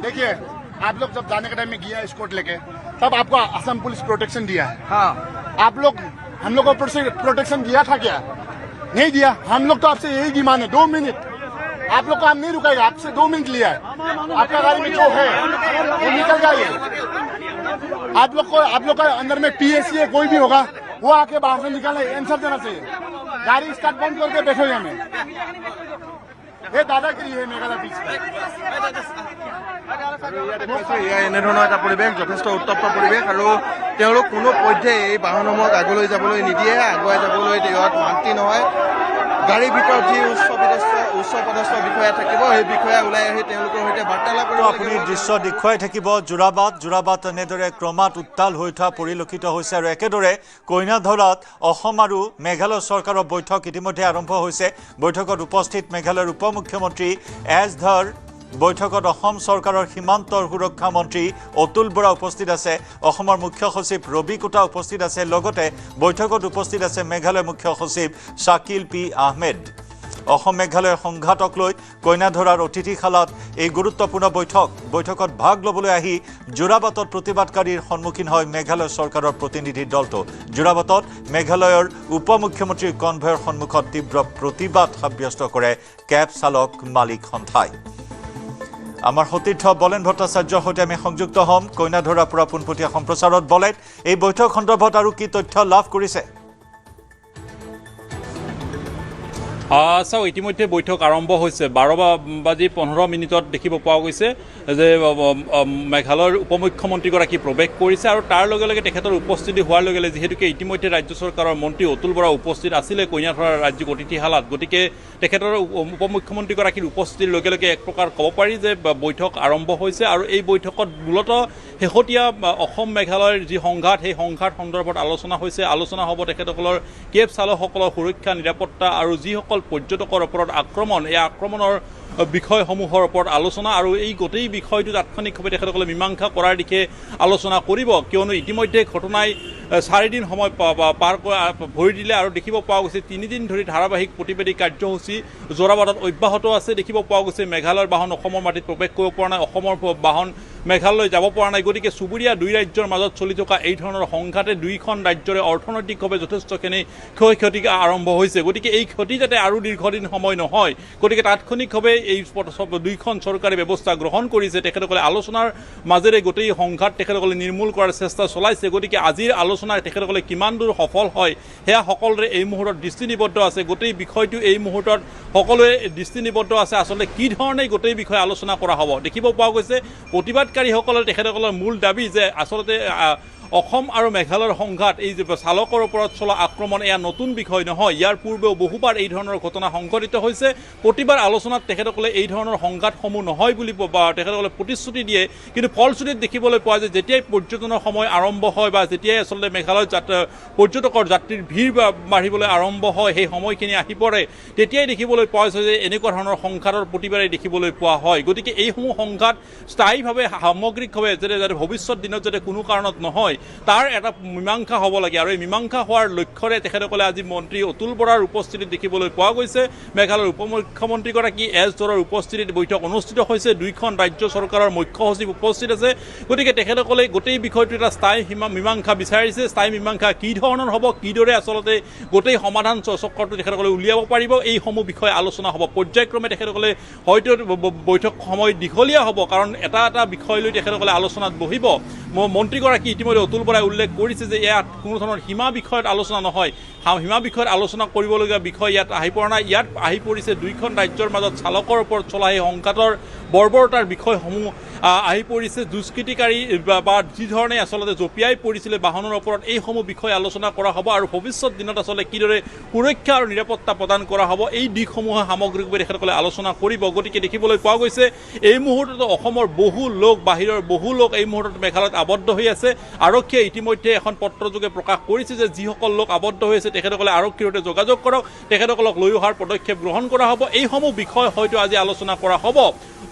देखिए आप लोग जब जाने के टाइम में गया स्कॉट लेके तब आपको असम पुलिस प्रोटेक्शन दिया है हाँ आप लोग हम लोग को प्रोटेक्शन दिया था क्या नहीं दिया हम लोग तो आपसे यही डिमांड है 2 मिनट आप लोग को हम नहीं रुकाएगा आपसे 2 मिनट लिया है आपका गाड़ी में जो है वो निकल जाइए आप लोग का अंदर में PSC है कोई भी होगा वो आके बाहर से निकाले आंसर देना चाहिए गाड़ी स्टार्ट बंद करके बैठे हुए हमें ये दादागिरी है मेघालय बीच এনেধৰণৰ এটা পৰিৱেশ যথেষ্ট উত্তপ্ত পৰিৱেশ আৰু তেওঁলোক কোনো পধ্যে এই বাহনসমূহক আগলৈ যাবলৈ নিদিয়ে আগুৱাই যাবলৈ ইয়াত মান্তি নহয় গাড়ীৰ ভিতৰত যি উচ্চপদস্থ বিষয়া থাকিব সেই বিষয়া ওলাই আহি তেওঁলোকৰ সৈতে বাৰ্তালাপ কৰিব আপুনি দৃশ্য দেখুৱাই থাকিব যোৰাবাট এনেদৰে ক্ৰমাৎ উত্তাল হৈ উঠা পৰিলক্ষিত হৈছে আৰু একেদৰে কইনাধৰাত অসম আৰু মেঘালয় চৰকাৰৰ বৈঠক ইতিমধ্যে আৰম্ভ হৈছে বৈঠকত উপস্থিত মেঘালয়ৰ উপ মুখ্যমন্ত্ৰী এছ ধৰ বৈঠকত অসম চৰকাৰৰ সীমান্তৰ সুৰক্ষা মন্ত্ৰী অতুল বৰা উপস্থিত আছে অসমৰ মুখ্য সচিব ৰবি কোটা উপস্থিত আছে লগতে বৈঠকত উপস্থিত আছে মেঘালয় মুখ্য সচিব শাকিল পি আহমেদ অসম মেঘালয়ৰ সংঘাতক লৈ কইনাধৰাৰ অতিথিশালাত এই গুৰুত্বপূৰ্ণ বৈঠকত ভাগ ল'বলৈ আহি যোৰাবাটত প্ৰতিবাদকাৰীৰ সন্মুখীন হয় মেঘালয় চৰকাৰৰ প্ৰতিনিধি দলটো যোৰাবাটত মেঘালয়ৰ উপ মুখ্যমন্ত্ৰীৰ কনভয়ৰ সন্মুখত তীব্ৰ প্ৰতিবাদ সাব্যস্ত কৰে কেব চালক মালিক সন্থাই আমাৰ সতীৰ্থ বলেন ভট্টাচাৰ্যৰ সৈতে আমি সংযুক্ত হ'ম কইনাধৰাৰ পৰা পোনপটীয়া সম্প্ৰচাৰত বলেন এই বৈঠক সন্দৰ্ভত আৰু কি তথ্য লাভ কৰিছে চাওক ইতিমধ্যে বৈঠক আৰম্ভ হৈছে 12:15 দেখিব পোৱা গৈছে যে মেঘালয়ৰ উপ মুখ্যমন্ত্ৰীগৰাকী প্ৰৱেশ কৰিছে আৰু তাৰ লগে লগে তেখেতৰ উপস্থিতি হোৱাৰ লগে লগে যিহেতুকে ইতিমধ্যে ৰাজ্য চৰকাৰৰ মন্ত্ৰী অতুল বৰা উপস্থিত আছিলে কইনাধৰাৰ ৰাজ্যিক অতিথিশালাত গতিকে তেখেতৰ উপ মুখ্যমন্ত্ৰীগৰাকীৰ উপস্থিতিৰ লগে লগে এক প্ৰকাৰ ক'ব পাৰি যে বৈঠক আৰম্ভ হৈছে আৰু এই বৈঠকত মূলতঃ শেহতীয়া অসম মেঘালয়ৰ যি সংঘাত সেই সংঘাত সন্দৰ্ভত আলোচনা হ'ব তেখেতসকলৰ কেব চালকসকলৰ সুৰক্ষা নিৰাপত্তা আৰু যিসকল পৰ্যটকৰ ওপৰত আক্ৰমণ এই আক্ৰমণৰ বিষয়সমূহৰ ওপৰত আলোচনা আৰু এই গোটেই বিষয়টো তাৎক্ষণিকভাৱে তেখেতসকলে মীমাংসা কৰাৰ দিশে আলোচনা কৰিব কিয়নো ইতিমধ্যে ঘটনাই 4 দিন সময় পাৰ ভৰি দিলে আৰু দেখিব পোৱা গৈছে 3 দিন ধৰি ধাৰাবাহিক প্ৰতিবাদী কাৰ্যসূচী যোৰাবাটত অব্যাহত আছে দেখিব পোৱা গৈছে মেঘালয়ৰ বাহন অসমৰ মাটিত প্ৰৱেশ কৰিব পৰা নাই অসমৰ বাহন মেঘালয় যাব পৰা নাই গতিকে চুবুৰীয়া দুই ৰাজ্যৰ মাজত চলি থকা এই ধৰণৰ সংঘাতে দুইখন ৰাজ্যৰে অৰ্থনৈতিকভাৱে যথেষ্টখিনি ক্ষয়ক্ষতি আৰম্ভ হৈছে গতিকে এই ক্ষতি যাতে আৰু দীৰ্ঘদিন সময় নহয় গতিকে তাৎক্ষণিকভাৱে এই দুইখন চৰকাৰে ব্যৱস্থা গ্ৰহণ কৰিছে তেখেতসকলে আলোচনাৰ মাজেৰে গোটেই সংঘাত তেখেতসকলে নিৰ্মূল কৰাৰ চেষ্টা চলাইছে গতিকে আজিৰ আলোচনাৰ তেখেতসকলে কিমান দূৰ সফল হয় সেয়া সকলোৰে এই মুহূৰ্তত দৃষ্টিনিবদ্ধ আছে গোটেই বিষয়টো এই মুহূৰ্তত সকলোৱে দৃষ্টিনিবদ্ধ আছে আচলতে কি ধৰণে গোটেই বিষয় আলোচনা কৰা হ'ব দেখিব পোৱা গৈছে প্ৰতিবাদকাৰীসকলৰ তেখেতসকলৰ মূল দাবী যে আচলতে অসম আৰু মেঘালয়ৰ সংঘাত এই যে চালকৰ ওপৰত চলা আক্ৰমণ এয়া নতুন বিষয় নহয় ইয়াৰ পূৰ্বেও বহুবাৰ এই ধৰণৰ ঘটনা সংঘটিত হৈছে প্ৰতিবাৰ আলোচনাত তেখেতসকলে এই ধৰণৰ সংঘাতসমূহ নহয় বুলি তেখেতসকলে প্ৰতিশ্ৰুতি দিয়ে কিন্তু ফলশ্ৰুতিত দেখিবলৈ পোৱা যায় যেতিয়াই পৰ্যটনৰ সময় আৰম্ভ হয় বা যেতিয়াই আচলতে মেঘালয়ত পৰ্যটকৰ যাত্ৰীৰ ভিৰ বাঢ়িবলৈ আৰম্ভ হয় সেই সময়খিনি আহি পৰে তেতিয়াই দেখিবলৈ পোৱা যায় যে এনেকুৱা ধৰণৰ সংঘাতৰ প্ৰতিবাৰেই দেখিবলৈ পোৱা হয় গতিকে এইসমূহ সংঘাত স্থায়ীভাৱে সামগ্ৰিকভাৱে যাতে ভৱিষ্যত দিনত যাতে কোনো কাৰণত নহয় তাৰ এটা মীমাংসা হ'ব লাগে আৰু এই মীমাংসা হোৱাৰ লক্ষ্যৰে তেখেতসকলে আজি মন্ত্ৰী অতুল বৰাৰ উপস্থিতিত দেখিবলৈ পোৱা গৈছে মেঘালয়ৰ উপ মুখ্যমন্ত্ৰীগৰাকী এছ ধৰৰ উপস্থিতিত বৈঠক অনুষ্ঠিত হৈছে দুইখন ৰাজ্য চৰকাৰৰ মুখ্য সচিব উপস্থিত আছে গতিকে তেখেতসকলে গোটেই বিষয়টো এটা স্থায়ী মীমাংসা বিচাৰিছে স্থায়ী মীমাংসা কি ধৰণৰ হ'ব কিদৰে আচলতে গোটেই সমাধান চক্ৰটো তেখেতসকলে উলিয়াব পাৰিব এইসমূহ বিষয়ে আলোচনা হ'ব পৰ্যায়ক্ৰমে তেখেতসকলে হয়তো বৈঠক সময় দীঘলীয়া হ'ব কাৰণ এটা বিষয় লৈ তেখেতসকলে আলোচনাত বহিব মন্ত্ৰীগৰাকী ইতিমধ্যে অতুল বৰাই উল্লেখ কৰিছে যে ইয়াত কোনো ধৰণৰ সীমা বিষয়ত আলোচনা নহয়, সীমা বিষয়ত আলোচনা কৰিবলগীয়া বিষয় ইয়াত আহি পৰা নাই। ইয়াত আহি পৰিছে দুইখন ৰাজ্যৰ মাজত চালকৰ ওপৰত চলা এই সংঘাতৰ বৰ্বৰতাৰ বিষয়সমূহ আহি পৰিছে। দুষ্কৃতিকাৰী বা যি ধৰণে আচলতে জঁপিয়াই পৰিছিলে বাহনৰ ওপৰত, এইসমূহ বিষয় আলোচনা কৰা হ'ব আৰু ভৱিষ্যত দিনত আচলতে কিদৰে সুৰক্ষা আৰু নিৰাপত্তা প্ৰদান কৰা হ'ব এই দিশসমূহে সামগ্ৰিকভাৱে তেখেতসকলে আলোচনা কৰিব। গতিকে দেখিবলৈ পোৱা গৈছে এই মুহূৰ্তত অসমৰ বহু লোক, বাহিৰৰ বহু লোক এই মুহূৰ্তত মেঘালয়ত আবদ্ধ হৈ আছে। আৰক্ষীয়ে ইতিমধ্যে এখন পত্ৰযোগে প্ৰকাশ কৰিছে যে যিসকল লোক আবদ্ধ হৈ আছে তেখেতসকলে আৰক্ষীৰ সৈতে যোগাযোগ কৰক, তেখেতসকলক লৈ অহাৰ পদক্ষেপ গ্ৰহণ কৰা হ'ব। এইসমূহ বিষয় হয়তো আজি আলোচনা কৰা হ'ব।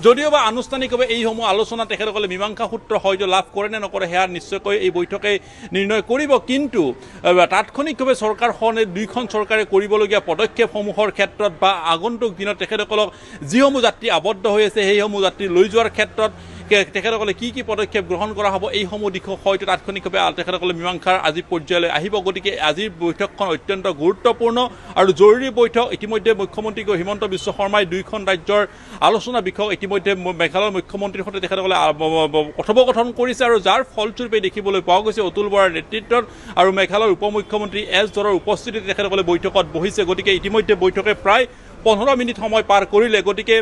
যদিওবা আনুষ্ঠানিকভাৱে এইসমূহ আলোচনা তেখেতসকলে মীমাংসা সূত্ৰ হয়তো লাভ কৰে নে নকৰে সেয়া নিশ্চয়কৈ এই বৈঠকে নিৰ্ণয় কৰিব। কিন্তু তাৎক্ষণিকভাৱে চৰকাৰখনে দুইখন চৰকাৰে কৰিবলগীয়া পদক্ষেপসমূহৰ ক্ষেত্ৰত বা আগন্তুক দিনত তেখেতসকলক যিসমূহ যাত্ৰী আবদ্ধ হৈ আছে সেইসমূহ যাত্ৰী লৈ যোৱাৰ ক্ষেত্ৰত তেখেতসকলে কি কি পদক্ষেপ গ্ৰহণ কৰা হ'ব এইসমূহ দিশ হয়তো তাৎক্ষণিকভাৱে তেখেতসকলে মীমাংসাৰ আজি পৰ্যায়লৈ আহিব। গতিকে আজিৰ বৈঠকখন অত্যন্ত গুৰুত্বপূৰ্ণ আৰু জৰুৰী বৈঠক। ইতিমধ্যে মুখ্যমন্ত্ৰী হিমন্ত বিশ্ব শৰ্মাই দুইখন ৰাজ্যৰ আলোচনা বিষয়ক ইতিমধ্যে মেঘালয়ৰ মুখ্যমন্ত্ৰীৰ সৈতে তেখেতসকলে কথোপকথন কৰিছে আৰু যাৰ ফলস্বৰূপে দেখিবলৈ পোৱা গৈছে অতুল বৰাৰ নেতৃত্বত আৰু মেঘালয়ৰ উপ মুখ্যমন্ত্ৰী এছ ধৰৰ উপস্থিতিত তেখেতসকলে বৈঠকত বহিছে। গতিকে ইতিমধ্যে বৈঠকে প্ৰায় 15 মিনিট সময় পাৰ কৰিলে। গতিকে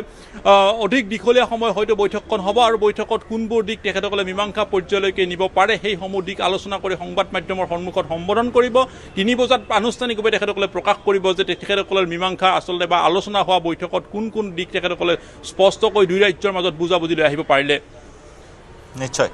অধিক দীঘলীয়া সময় হয়তো বৈঠকখন হ'ব আৰু বৈঠকত কোনবোৰ দিশ তেখেতসকলে মীমাংসা পৰ্যায়লৈকে নিব পাৰে সেইসমূহ দিশ আলোচনা কৰি সংবাদ মাধ্যমৰ সন্মুখত সম্বোধন কৰিব। 3 বজাত আনুষ্ঠানিকভাৱে তেখেতসকলে প্ৰকাশ কৰিব যে তেখেতসকলৰ মীমাংসা আচলতে বা আলোচনা হোৱা বৈঠকত কোন কোন দিশ তেখেতসকলে স্পষ্টকৈ দুই ৰাজ্যৰ মাজত বুজাবুজি লৈ আহিব পাৰিলে। নিশ্চয়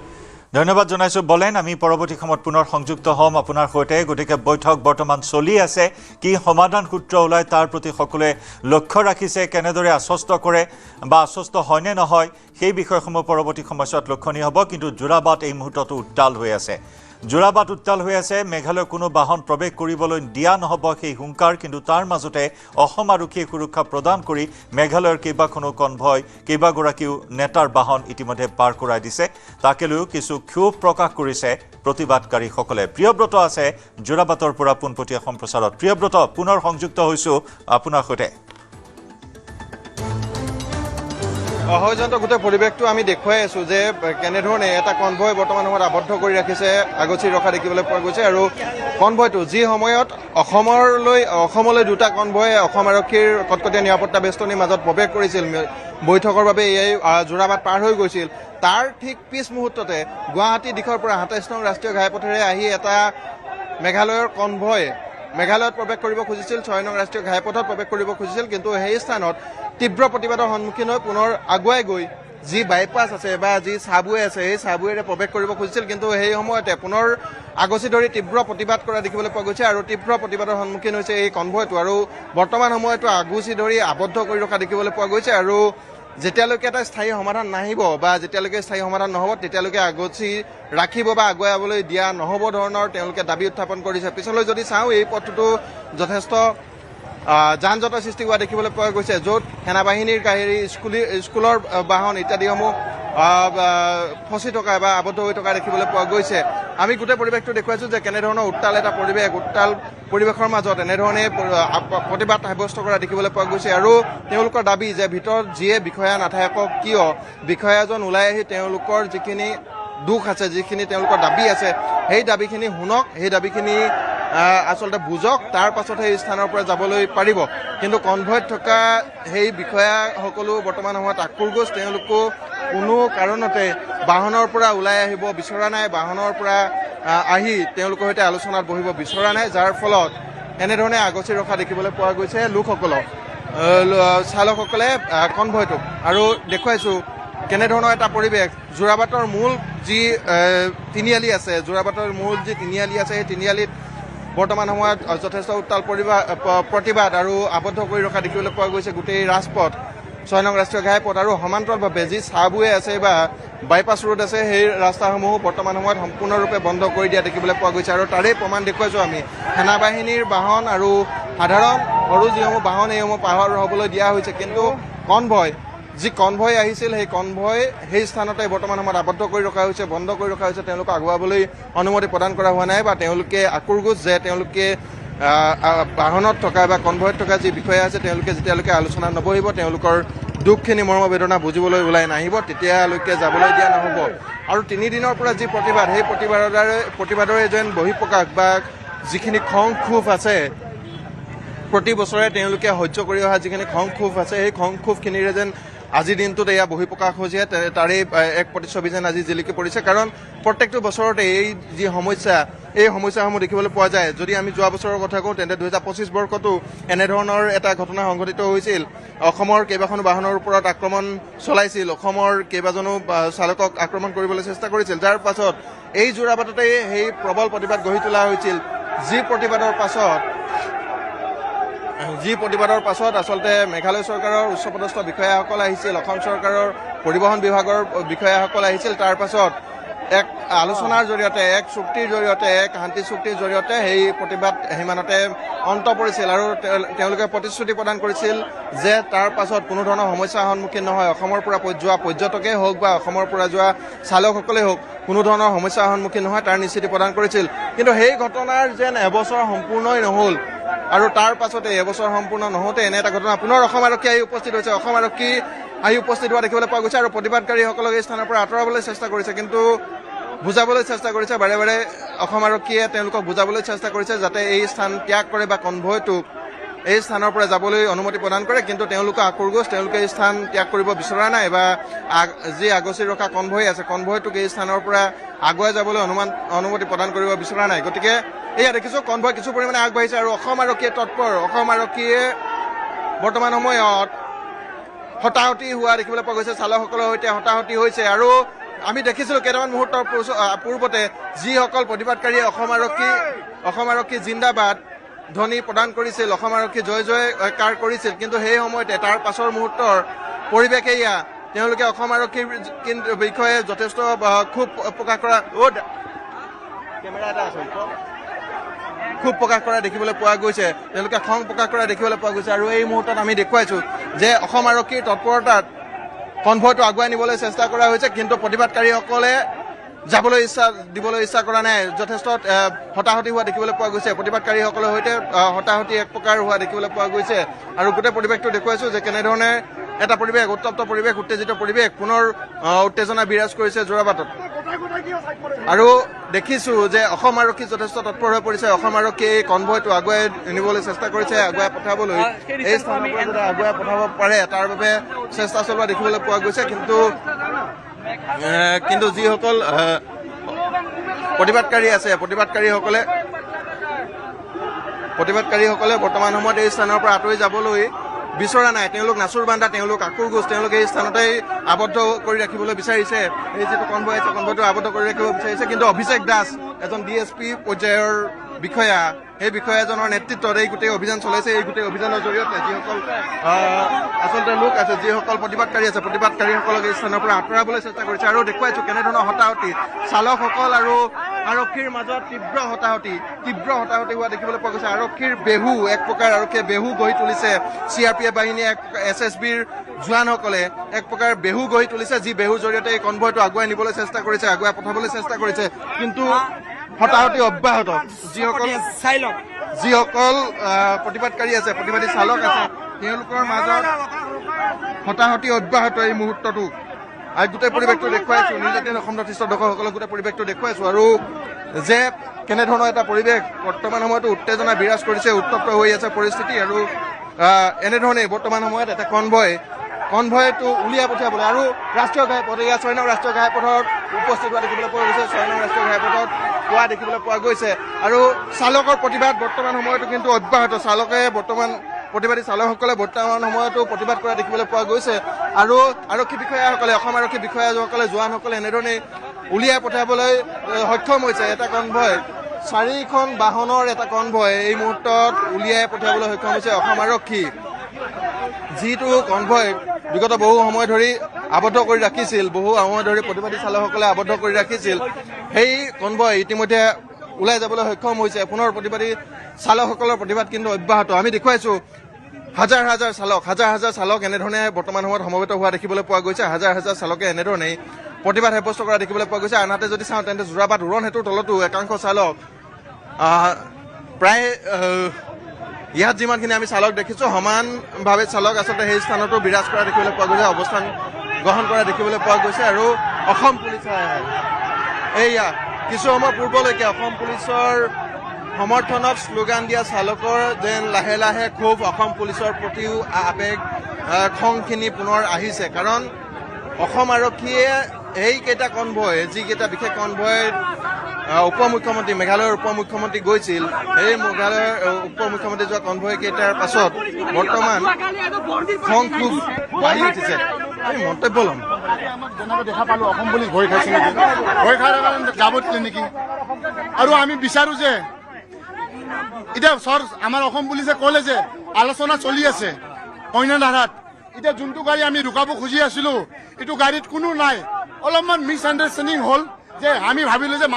ধন্যবাদ জনাইছোঁ বলেন। আমি পৰৱৰ্তী সময়ত পুনৰ সংযুক্ত হ'ম আপোনাৰ সৈতে। গতিকে বৈঠক বৰ্তমান চলি আছে, কি সমাধান সূত্ৰ ওলায় তাৰ প্ৰতি সকলোৱে লক্ষ্য ৰাখিছে, কেনেদৰে আশ্বস্ত কৰে বা আশ্বস্ত হয়নে নহয় সেই বিষয়সমূহ পৰৱৰ্তী সময়ছোৱাত লক্ষণীয় হ'ব। কিন্তু যোৰাবাট এই মুহূৰ্ততো উত্তাল হৈ আছে, যোৰাবাট উত্তাল হৈ আছে। মেঘালয় কোনো বাহন প্ৰৱেশ কৰিবলৈ দিয়া নহ'ব সেই হুংকাৰ, কিন্তু তাৰ মাজতে অসম আৰক্ষীয়ে সুৰক্ষা প্ৰদান কৰি মেঘালয়ৰ কেইবাখনো কনভয়, কেইবাগৰাকীও নেতাৰ বাহন ইতিমধ্যে পাৰ কৰাই দিছে। তাকে লৈও কিছু ক্ষোভ প্ৰকাশ কৰিছে প্ৰতিবাদকাৰীসকলে। প্ৰিয়ব্ৰত আছে যোৰাবাটৰ পৰা পোনপটীয়া সম্প্ৰচাৰত। প্ৰিয়ব্ৰত, পুনৰ সংযুক্ত হৈছোঁ আপোনাৰ সৈতে। অহযন্ত গোটেই পৰিৱেশটো আমি দেখুৱাই আছোঁ যে কেনেধৰণে এটা কনভয় বৰ্তমান সময়ত আবদ্ধ কৰি ৰাখিছে, আগচি ৰখা দেখিবলৈ পোৱা গৈছে। আৰু কনভয়টো যি সময়ত অসমলৈ দুটা কনভয়ে অসম আৰক্ষীৰ কটকটীয়া নিৰাপত্তা বেষ্টনীৰ মাজত প্ৰৱেশ কৰিছিল, বৈঠকৰ বাবে এই যোৰাবাট পাৰ হৈ গৈছিল, তাৰ ঠিক পিছ মুহূৰ্ততে গুৱাহাটী দিশৰ পৰা 27 নং ৰাষ্ট্ৰীয় ঘাইপথেৰে আহি এটা মেঘালয়ৰ কনভয় মেঘালয়ত প্ৰৱেশ কৰিব খুজিছিল, 6 নং ৰাষ্ট্ৰীয় ঘাইপথত প্ৰৱেশ কৰিব খুজিছিল। কিন্তু সেই স্থানত তীব্ৰ প্ৰতিবাদৰ সন্মুখীন হৈ পুনৰ আগুৱাই গৈ যি বাইপাছ আছে বা যি চাবৱে আছে সেই চাবৱেৰে প্ৰৱেশ কৰিব খুজিছিল। কিন্তু সেই সময়তে পুনৰ আগচি ধৰি তীব্ৰ প্ৰতিবাদ কৰা দেখিবলৈ পোৱা গৈছে আৰু তীব্ৰ প্ৰতিবাদৰ সন্মুখীন হৈছে এই কনভয়টো। আৰু বৰ্তমান সময়তো আগচি ধৰি আবদ্ধ কৰি ৰখা দেখিবলৈ পোৱা গৈছে। আৰু যেতিয়ালৈকে এটা স্থায়ী সমাধান নাহিব বা যেতিয়ালৈকে স্থায়ী সমাধান নহ'ব তেতিয়ালৈকে আগচি ৰাখিব বা আগুৱাই যাবলৈ দিয়া নহ'ব ধৰণৰ তেওঁলোকে দাবী উত্থাপন কৰিছে। পিছলৈ যদি চাওঁ এই পথটোতো যথেষ্ট যান জঁটৰ সৃষ্টি হোৱা দেখিবলৈ পোৱা গৈছে, য'ত সেনাবাহিনীৰ গাড়ী, স্কুলৰ বাহন ইত্যাদিসমূহ ফচি থকা বা আবদ্ধ হৈ থকা দেখিবলৈ পোৱা গৈছে। আমি গোটেই পৰিৱেশটো দেখুৱাইছোঁ যে কেনেধৰণৰ উত্তাল এটা পৰিৱেশ, উত্তাল পৰিৱেশৰ মাজত এনেধৰণে প্ৰতিবাদ সাব্যস্ত কৰা দেখিবলৈ পোৱা গৈছে। আৰু তেওঁলোকৰ দাবী যে ভিতৰত যিয়ে বিষয়া নাথাকক কিয়, বিষয়াজন ওলাই আহি তেওঁলোকৰ যিখিনি দুখ আছে, যিখিনি তেওঁলোকৰ দাবী আছে সেই দাবীখিনি শুনক, সেই দাবীখিনি আচলতে বুজক, তাৰ পাছত সেই স্থানৰ পৰা যাবলৈ পাৰিব। কিন্তু কনভয়ত থকা সেই বিষয়াসকলো বৰ্তমান সময়ত আক্ৰোশ, তেওঁলোকো কোনো কাৰণতে বাহনৰ পৰা ওলাই আহিব বিচৰা নাই, বাহনৰ পৰা আহি তেওঁলোকৰ সৈতে আলোচনাত বহিব বিচৰা নাই, যাৰ ফলত এনেধৰণে আগচি ৰখা দেখিবলৈ পোৱা গৈছে লোকসকলক, চালকসকলে কনভয়টোক। আৰু দেখুৱাইছোঁ কেনেধৰণৰ এটা পৰিৱেশ। যোৰাবাটৰ মূল যি তিনিআলি আছে, যোৰাবাটৰ মূল যি তিনিআলি আছে সেই তিনিআলিত বৰ্তমান সময়ত যথেষ্ট উত্তাল প্ৰতিবাদ আৰু আবদ্ধ কৰি ৰখা দেখিবলৈ পোৱা গৈছে গোটেই ৰাজপথ, 6 নং ৰাষ্ট্ৰীয় ঘাইপথ আৰু সমান্তৰালভাৱে যি চাবৱে আছে বা বাইপাছ ৰোড আছে সেই ৰাস্তাসমূহ বৰ্তমান সময়ত সম্পূৰ্ণৰূপে বন্ধ কৰি দিয়া দেখিবলৈ পোৱা গৈছে। আৰু তাৰেই প্ৰমাণ দেখুৱাইছোঁ আমি, সেনাবাহিনীৰ বাহন আৰু সাধাৰণ সৰু যিসমূহ বাহন এইসমূহ পাৰ হ'বলৈ দিয়া হৈছে। কিন্তু যি কনভয় আহিছিল সেই কনভয় সেই স্থানতে বৰ্তমান সময়ত আবদ্ধ কৰি ৰখা হৈছে, বন্ধ কৰি ৰখা হৈছে, তেওঁলোকক আগুৱাবলৈ অনুমতি প্ৰদান কৰা হোৱা নাই বা তেওঁলোকে আক্ৰোশ যে তেওঁলোকে বাহনত থকা বা কনভয়ত থকা যি বিষয়া আছে তেওঁলোকে যেতিয়ালৈকে আলোচনা নবহিব তেওঁলোকৰ দুখখিনি মৰ্মবেদনা বুজিবলৈ ওলাই নাহিব তেতিয়ালৈকে যাবলৈ দিয়া নহ'ব। আৰু 3 দিনৰ পৰা যি প্ৰতিবাদ, সেই প্ৰতিবাদৰে যেন বহিঃপ্ৰকাশ বা যিখিনি খং ক্ষোভ আছে, প্ৰতি বছৰে তেওঁলোকে সহ্য কৰি অহা যিখিনি খং ক্ষোভ আছে, সেই খং ক্ষোভখিনিৰে যেন আজিৰ দিনটোত এয়া বহিঃপ্ৰকাশ হৈছে। তাৰেই এক প্ৰতিচ্ছবি যেন আজি জিলিকি পৰিছে। কাৰণ প্ৰত্যেকটো বছৰতে এই যি সমস্যা, এই সমস্যাসমূহ দেখিবলৈ পোৱা যায়। যদি আমি যোৱা বছৰৰ কথা কওঁ তেন্তে 2025 বৰ্ষতো এনেধৰণৰ এটা ঘটনা সংঘটিত হৈছিল। অসমৰ কেইবাখনো বাহনৰ ওপৰত আক্ৰমণ চলাইছিল, অসমৰ কেইবাজনো চালকক আক্ৰমণ কৰিবলৈ চেষ্টা কৰিছিল, যাৰ পাছত এই যোৰাবাটতে সেই প্ৰবল প্ৰতিবাদ গঢ়ি তোলা হৈছিল। যি প্ৰতিবাদৰ পাছত আচলতে মেঘালয় চৰকাৰৰ উচ্চপদস্থ বিষয়াসকল আহিছিল, অসম চৰকাৰৰ পৰিবহণ বিভাগৰ বিষয়াসকল আহিছিল। তাৰ পাছত এক আলোচনাৰ জৰিয়তে, এক চুক্তিৰ জৰিয়তে, এক শান্তি চুক্তিৰ জৰিয়তে সেই প্ৰতিবাদ সিমানতে অন্ত পৰিছিল। আৰু তেওঁলোকে প্ৰতিশ্ৰুতি প্ৰদান কৰিছিল যে তাৰ পাছত কোনো ধৰণৰ সমস্যাৰ সন্মুখীন নহয়। অসমৰ পৰা যোৱা পৰ্যটকেই হওক বা অসমৰ পৰা যোৱা চালকসকলেই হওক, কোনো ধৰণৰ সমস্যাৰ সন্মুখীন নহয় তাৰ নিশ্চিতি প্ৰদান কৰিছিল। কিন্তু সেই ঘটনাৰ যেন এবছৰ সম্পূৰ্ণই নহ'ল। আৰু তাৰ পাছতে এবছৰ সম্পূৰ্ণ নহওঁতে এনে এটা ঘটনা পুনৰ অসম আৰক্ষী আহি উপস্থিত হৈছে। অসম আৰক্ষী আহি উপস্থিত হোৱা দেখিবলৈ পোৱা গৈছে আৰু প্ৰতিবাদকাৰীসকলক এই স্থানৰ পৰা আঁতৰাবলৈ চেষ্টা কৰিছে, কিন্তু বুজাবলৈ চেষ্টা কৰিছে। বাৰে বাৰে অসম আৰক্ষীয়ে তেওঁলোকক বুজাবলৈ চেষ্টা কৰিছে যাতে এই স্থান ত্যাগ কৰে বা কনভয়টোক এই স্থানৰ পৰা যাবলৈ অনুমতি প্ৰদান কৰে, কিন্তু তেওঁলোকে আকোৰগোজ, তেওঁলোকে এই স্থান ত্যাগ কৰিব বিচৰা নাই বা যি আগচি ৰখা কনভয় আছে, কনভয়টোক এই স্থানৰ পৰা আগুৱাই যাবলৈ অনুমতি প্ৰদান কৰিব বিচৰা নাই। গতিকে এয়া দেখিছোঁ কনভয় কিছু পৰিমাণে আগবাঢ়িছে আৰু অসম আৰক্ষীয়ে তৎপৰ। অসম আৰক্ষীয়ে বৰ্তমান সময়ত হতাহতি হোৱা দেখিবলৈ পোৱা গৈছে, চালকসকলৰ সৈতে হতাহতি হৈছে। আৰু আমি দেখিছিলোঁ কেইটামান মুহূৰ্তৰ পূৰ্বতে যিসকল প্ৰতিবাদকাৰীয়ে অসম আৰক্ষী জিন্দাবাদ ধ্বনি প্ৰদান কৰিছিল, অসম আৰক্ষী জয় জয়কাৰ কৰিছিল, কিন্তু সেই সময়তে তাৰ পাছৰ মুহূৰ্তৰ পৰিৱেশ এয়া। তেওঁলোকে অসম আৰক্ষীৰ বিষয়ে যথেষ্ট ক্ষোভ প্ৰকাশ কৰা ক্ষোভ প্ৰকাশ কৰা দেখিবলৈ পোৱা গৈছে, তেওঁলোকে খং প্ৰকাশ কৰা দেখিবলৈ পোৱা গৈছে। আৰু এই মুহূৰ্তত আমি দেখুৱাইছোঁ যে অসম আৰক্ষীৰ তৎপৰতাত কনভয়টো আগুৱাই নিবলৈ চেষ্টা কৰা হৈছে, কিন্তু প্ৰতিবাদকাৰীসকলে দিবলৈ ইচ্ছা কৰা নাই। যথেষ্ট হতাহতি হোৱা দেখিবলৈ পোৱা গৈছে, প্ৰতিবাদকাৰীসকলৰ সৈতে হতাহতি এক প্ৰকাৰ হোৱা দেখিবলৈ পোৱা গৈছে। আৰু গোটেই পৰিৱেশটো দেখুৱাইছোঁ যে কেনেধৰণে এটা পৰিৱেশ, উত্তপ্ত পৰিৱেশ, উত্তেজিত পৰিৱেশ, পুনৰ উত্তেজনা বিৰাজ কৰিছে যোৰাবাটত। আৰু দেখিছোঁ যে অসম আৰক্ষী যথেষ্ট তৎপৰ হৈ পৰিছে। অসম আৰক্ষীয়ে এই কনভয়টো আগুৱাই নিবলৈ চেষ্টা কৰিছে, আগুৱাই পঠাবলৈ, এই স্থানৰ পৰা যাতে আগুৱাই পঠাব পাৰে তাৰ বাবে চেষ্টা চলোৱা দেখিবলৈ পোৱা গৈছে। কিন্তু যিসকল প্ৰতিবাদকাৰী আছে, প্ৰতিবাদকাৰীসকলে বৰ্তমান সময়ত এই স্থানৰ পৰা আঁতৰি যাবলৈ বিচৰা নাই। তেওঁলোক নাচুৰ বান্ধা, তেওঁলোক আকুৰগোজ, তেওঁলোকে এই স্থানতেই আবদ্ধ কৰি ৰাখিবলৈ বিচাৰিছে। এই যিটো কনভয় আছে, কনভয়টো আবদ্ধ কৰি ৰাখিব বিচাৰিছে। কিন্তু অভিষেক দাস, এজন DSP পৰ্যায়ৰ বিষয়া, সেই বিষয়াজনৰ নেতৃত্বত এই গোটেই অভিযান চলাইছে। এই গোটেই অভিযানৰ জৰিয়তে যিসকল আচলতে লোক আছে, যিসকল প্ৰতিবাদকাৰী আছে, প্ৰতিবাদকাৰীসকলক এই স্থানৰ পৰা আঁতৰাবলৈ চেষ্টা কৰিছে। আৰু দেখুৱাইছোঁ কেনেধৰণৰ হতাহতি, চালকসকল আৰু আৰক্ষীৰ মাজত তীব্ৰ হতাহতি হোৱা দেখিবলৈ পোৱা গৈছে। আৰক্ষীৰ বেহু, এক প্ৰকাৰ আৰক্ষীয়ে বেহু গঢ়ি তুলিছে। CRPF বাহিনীয়ে SSBৰ জোৱানসকলে এক প্ৰকাৰ বেহু গঢ়ি তুলিছে, যি বেহুৰ জৰিয়তে এই কনভয়টো আগুৱাই নিবলৈ চেষ্টা কৰিছে, আগুৱাই পঠাবলৈ চেষ্টা কৰিছে। কিন্তু হতাহতি অব্যাহত। যিসকল প্ৰতিবাদকাৰী আছে, প্ৰতিবাদী চালক আছে, তেওঁলোকৰ মাজত হতাহতি অব্যাহত এই মুহূৰ্তটো। আৰু গোটেই পৰিৱেশটো দেখুৱাইছোঁ, নিউজ18 অসম নৰ্থইষ্টৰ দৰ্শকসকলক গোটেই পৰিৱেশটো দেখুৱাইছোঁ। আৰু যে কেনেধৰণৰ এটা পৰিৱেশ বৰ্তমান সময়তো উত্তেজনা বিৰাজ কৰিছে, উত্তপ্ত হৈ আছে পৰিস্থিতি। আৰু এনেধৰণেই বৰ্তমান সময়ত এটা কনভয়টো উলিয়াই পঠিয়াবলৈ আৰু ৰাষ্ট্ৰীয় ঘাইপথ, এয়া 6 নং ৰাষ্ট্ৰীয় ঘাইপথত উপস্থিত হোৱা দেখিবলৈ পোৱা গৈছে। 6 নং ৰাষ্ট্ৰীয় ঘাইপথত পোৱা দেখিবলৈ পোৱা গৈছে। আৰু চালকৰ প্ৰতিবাদ বৰ্তমান সময়তো কিন্তু অব্যাহত। প্ৰতিবাদী চালকসকলে বৰ্তমান সময়তো প্ৰতিবাদ কৰা দেখিবলৈ পোৱা গৈছে। আৰু আৰক্ষী বিষয়াসকলে, অসম আৰক্ষী বিষয়াসকলে, জোৱানসকলে এনেধৰণেই উলিয়াই পঠিয়াবলৈ সক্ষম হৈছে। এটা কনভয়, 4খন বাহনৰ এটা কনভয় এই মুহূৰ্তত উলিয়াই পঠিয়াবলৈ সক্ষম হৈছে অসম আৰক্ষী। যিটো কনভয় বিগত বহু সময় ধৰি আবদ্ধ কৰি ৰাখিছিল, বহু সময় ধৰি প্ৰতিবাদী চালকসকলে আবদ্ধ কৰি ৰাখিছিল, সেই কনভয় ইতিমধ্যে ওলাই যাবলৈ সক্ষম হৈছে। পুনৰ প্ৰতিবাদী চালকসকলৰ প্ৰতিবাদ কিন্তু অব্যাহত। আমি দেখুৱাইছোঁ হাজাৰ হাজাৰ চালক এনেধৰণে বৰ্তমান সময়ত সমবেত হোৱা দেখিবলৈ পোৱা গৈছে। হাজাৰ চালকে এনেধৰণেই প্ৰতিবাদ সাব্যস্ত কৰা দেখিবলৈ পোৱা গৈছে। আনহাতে যদি চাওঁ তেন্তে যোৰাবাট উৰণ সেতুৰ তলতো একাংশ চালক প্ৰায় ইয়াত যিমানখিনি আমি চালক দেখিছোঁ সমানভাৱে চালক আচলতে সেই স্থানতো বিৰাজ কৰা দেখিবলৈ পোৱা গৈছে, অৱস্থান গ্ৰহণ কৰা দেখিবলৈ পোৱা গৈছে। আৰু অসম পুলিচ এইয়া কিছু সময় পূৰ্বলৈকে অসম পুলিচৰ সমৰ্থনত শ্লোগান দিয়া চালকৰ যেন লাহে লাহে ক্ষোভ অসম পুলিচৰ প্ৰতিও আৱেগ খংখিনি পুনৰ আহিছে। কাৰণ অসম আৰক্ষীয়ে এইকেইটা কনভয়, যিকেইটা বিশেষ কনভয় উপমুখ্যমন্ত্ৰী মেঘালয়ৰ উপমুখ্যমন্ত্ৰী গৈছিল, সেই মেঘালয়ৰ উপমুখ্যমন্ত্ৰী যোৱা কনভয় কেইটাৰ পাছত বৰ্তমান খং ক্ষোভ বাঢ়ি উঠিছে। আমি মন্তব্য ল'ম। যেনেকৈ দেখা পালোঁ অসম পুলিচ ভয় খাইছে নেকি, ভয় খাই কাৰণে যাব দিলে নেকি। আৰু আমি বিচাৰোঁ যে এতিয়া আমাৰ অসম পুলিচে ক'লে যে আলোচনা চলি আছে কইনাধাৰাত, এতিয়া যোনটো গাড়ী আমি ৰুকাব খুজি আছিলোঁ এইটো গাড়ীত কোনো নাই। অলপমান মিছ আণ্ডাৰষ্টেণ্ডিং হ'ল যে আমি ভাবিলোঁ যে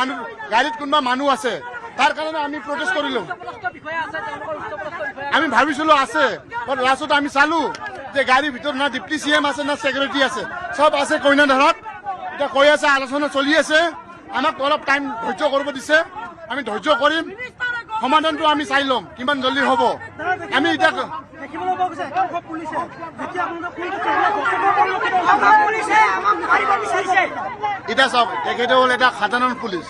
গাড়ীত কোনোবা মানুহ আছে, তাৰ কাৰণে আমি প্ৰটেষ্ট কৰিলোঁ। আমি ভাবিছিলোঁ আছে, বাট লাষ্টত আমি চালোঁ যে গাড়ীৰ ভিতৰত না ডিপ্টি CM আছে না ছেক্ৰেটাৰী আছে, চব আছে কইনাধাৰাত। এতিয়া কৈ আছে আলোচনা চলি আছে, আমাক অলপ টাইম ধৈৰ্য কৰিব দিছে, আমি ধৈৰ্য কৰিম, সমাধানটো আমি চাই ল'ম কিমান জলদি হ'ব। আমি এতিয়া এতিয়া চাওক, তেখেতে হ'ল এটা সাধাৰণ পুলিচ,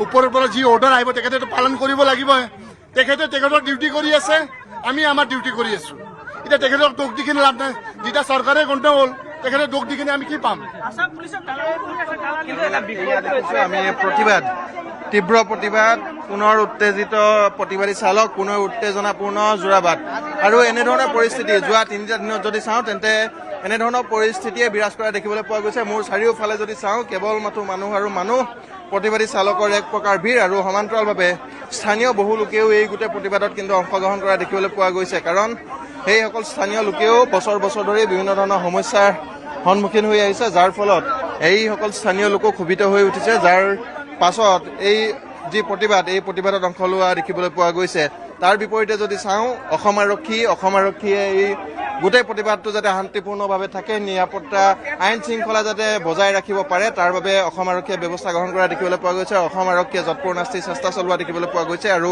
ওপৰৰ পৰা যি অৰ্ডাৰ আহিব তেখেতেতো পালন কৰিব লাগিব। তেখেতে তেখেতৰ ডিউটি কৰি আছে, আমি আমাৰ ডিউটি কৰি আছো। এতিয়া তেখেতক দোষ দি কিনে লাভ নাই, যেতিয়া চৰকাৰে গণ্ডগোল তেখেতে দোষ দি কিনে আমি কি পাম। আমি প্ৰতিবাদ, তীব্ৰ প্ৰতিবাদ, পুনৰ উত্তেজিত প্ৰতিবাদী চালক, পুনৰ উত্তেজনাপূৰ্ণ যোৰাবাট। আৰু এনেধৰণৰ পৰিস্থিতি যোৱা 3টা দিনত যদি চাওঁ তেন্তে এনেধৰণৰ পৰিস্থিতিয়ে বিৰাজ কৰা দেখিবলৈ পোৱা গৈছে। মোৰ চাৰিওফালে যদি চাওঁ কেৱল মাথো মানুহ আৰু মানুহ, প্ৰতিবাদী চালকৰ এক প্ৰকাৰ ভিৰ। আৰু সমান্তৰালভাৱে স্থানীয় বহু লোকেও এই গোটেই প্ৰতিবাদত কিন্তু অংশগ্ৰহণ কৰা দেখিবলৈ পোৱা গৈছে। কাৰণ সেইসকল স্থানীয় লোকেও বছৰ বছৰ ধৰি বিভিন্ন ধৰণৰ সমস্যাৰ সন্মুখীন হৈ আহিছে, যাৰ ফলত এইসকল স্থানীয় লোকো ক্ষোভিত হৈ উঠিছে, যাৰ পাছত এই যি প্ৰতিবাদ, এই প্ৰতিবাদত অংশ লোৱা দেখিবলৈ পোৱা গৈছে। তাৰ বিপৰীতে যদি চাওঁ অসম আৰক্ষীয়ে এই গোটেই প্ৰতিবাদটো যাতে শান্তিপূৰ্ণভাৱে থাকে, নিৰাপত্তা আইন শৃংখলা যাতে বজাই ৰাখিব পাৰে, তাৰ বাবে অসম আৰক্ষীয়ে ব্যৱস্থা গ্ৰহণ কৰা দেখিবলৈ পোৱা গৈছে। অসম আৰক্ষীয়ে যৎপৰোনাস্তি চেষ্টা চলোৱা দেখিবলৈ পোৱা গৈছে। আৰু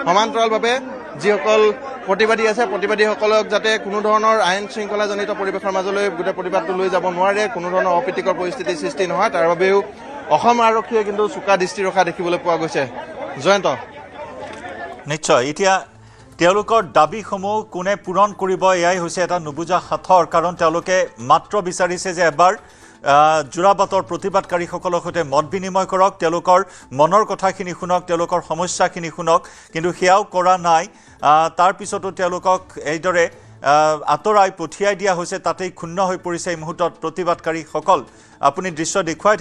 সমান্তৰালভাৱে যিসকল প্ৰতিবাদী আছে, প্ৰতিবাদীসকলক যাতে কোনো ধৰণৰ আইন শৃংখলাজনিত পৰিৱেশৰ মাজলৈ গোটেই প্ৰতিবাদটো লৈ যাব নোৱাৰে, কোনো ধৰণৰ অপ্ৰীতিকৰ পৰিস্থিতিৰ সৃষ্টি নহয়, তাৰ বাবেও অসম আৰক্ষীয়ে কিন্তু চোকা দৃষ্টি ৰখা দেখিবলৈ পোৱা গৈছে। জয়ন্ত, নিশ্চয় এতিয়া তেওঁলোকৰ দাবীসমূহ কোনে পূৰণ কৰিব, এয়াই হৈছে এটা নুবুজা সাঁথৰ। কাৰণ তেওঁলোকে মাত্ৰ বিচাৰিছে যে এবাৰ যোৰাবাটৰ প্ৰতিবাদকাৰীসকলৰ সৈতে মত বিনিময় কৰক, তেওঁলোকৰ মনৰ কথাখিনি শুনক, তেওঁলোকৰ সমস্যাখিনি শুনক, কিন্তু সেয়াও কৰা নাই। তাৰ পিছতো তেওঁলোকক এইদৰে আঁতৰাই পঠিয়াই দিয়া হৈছে, তাতেই ক্ষুণ্ণ হৈ পৰিছে এই মুহূৰ্তত প্ৰতিবাদকাৰীসকল। আপুনি দৃশ্য দেখুৱাই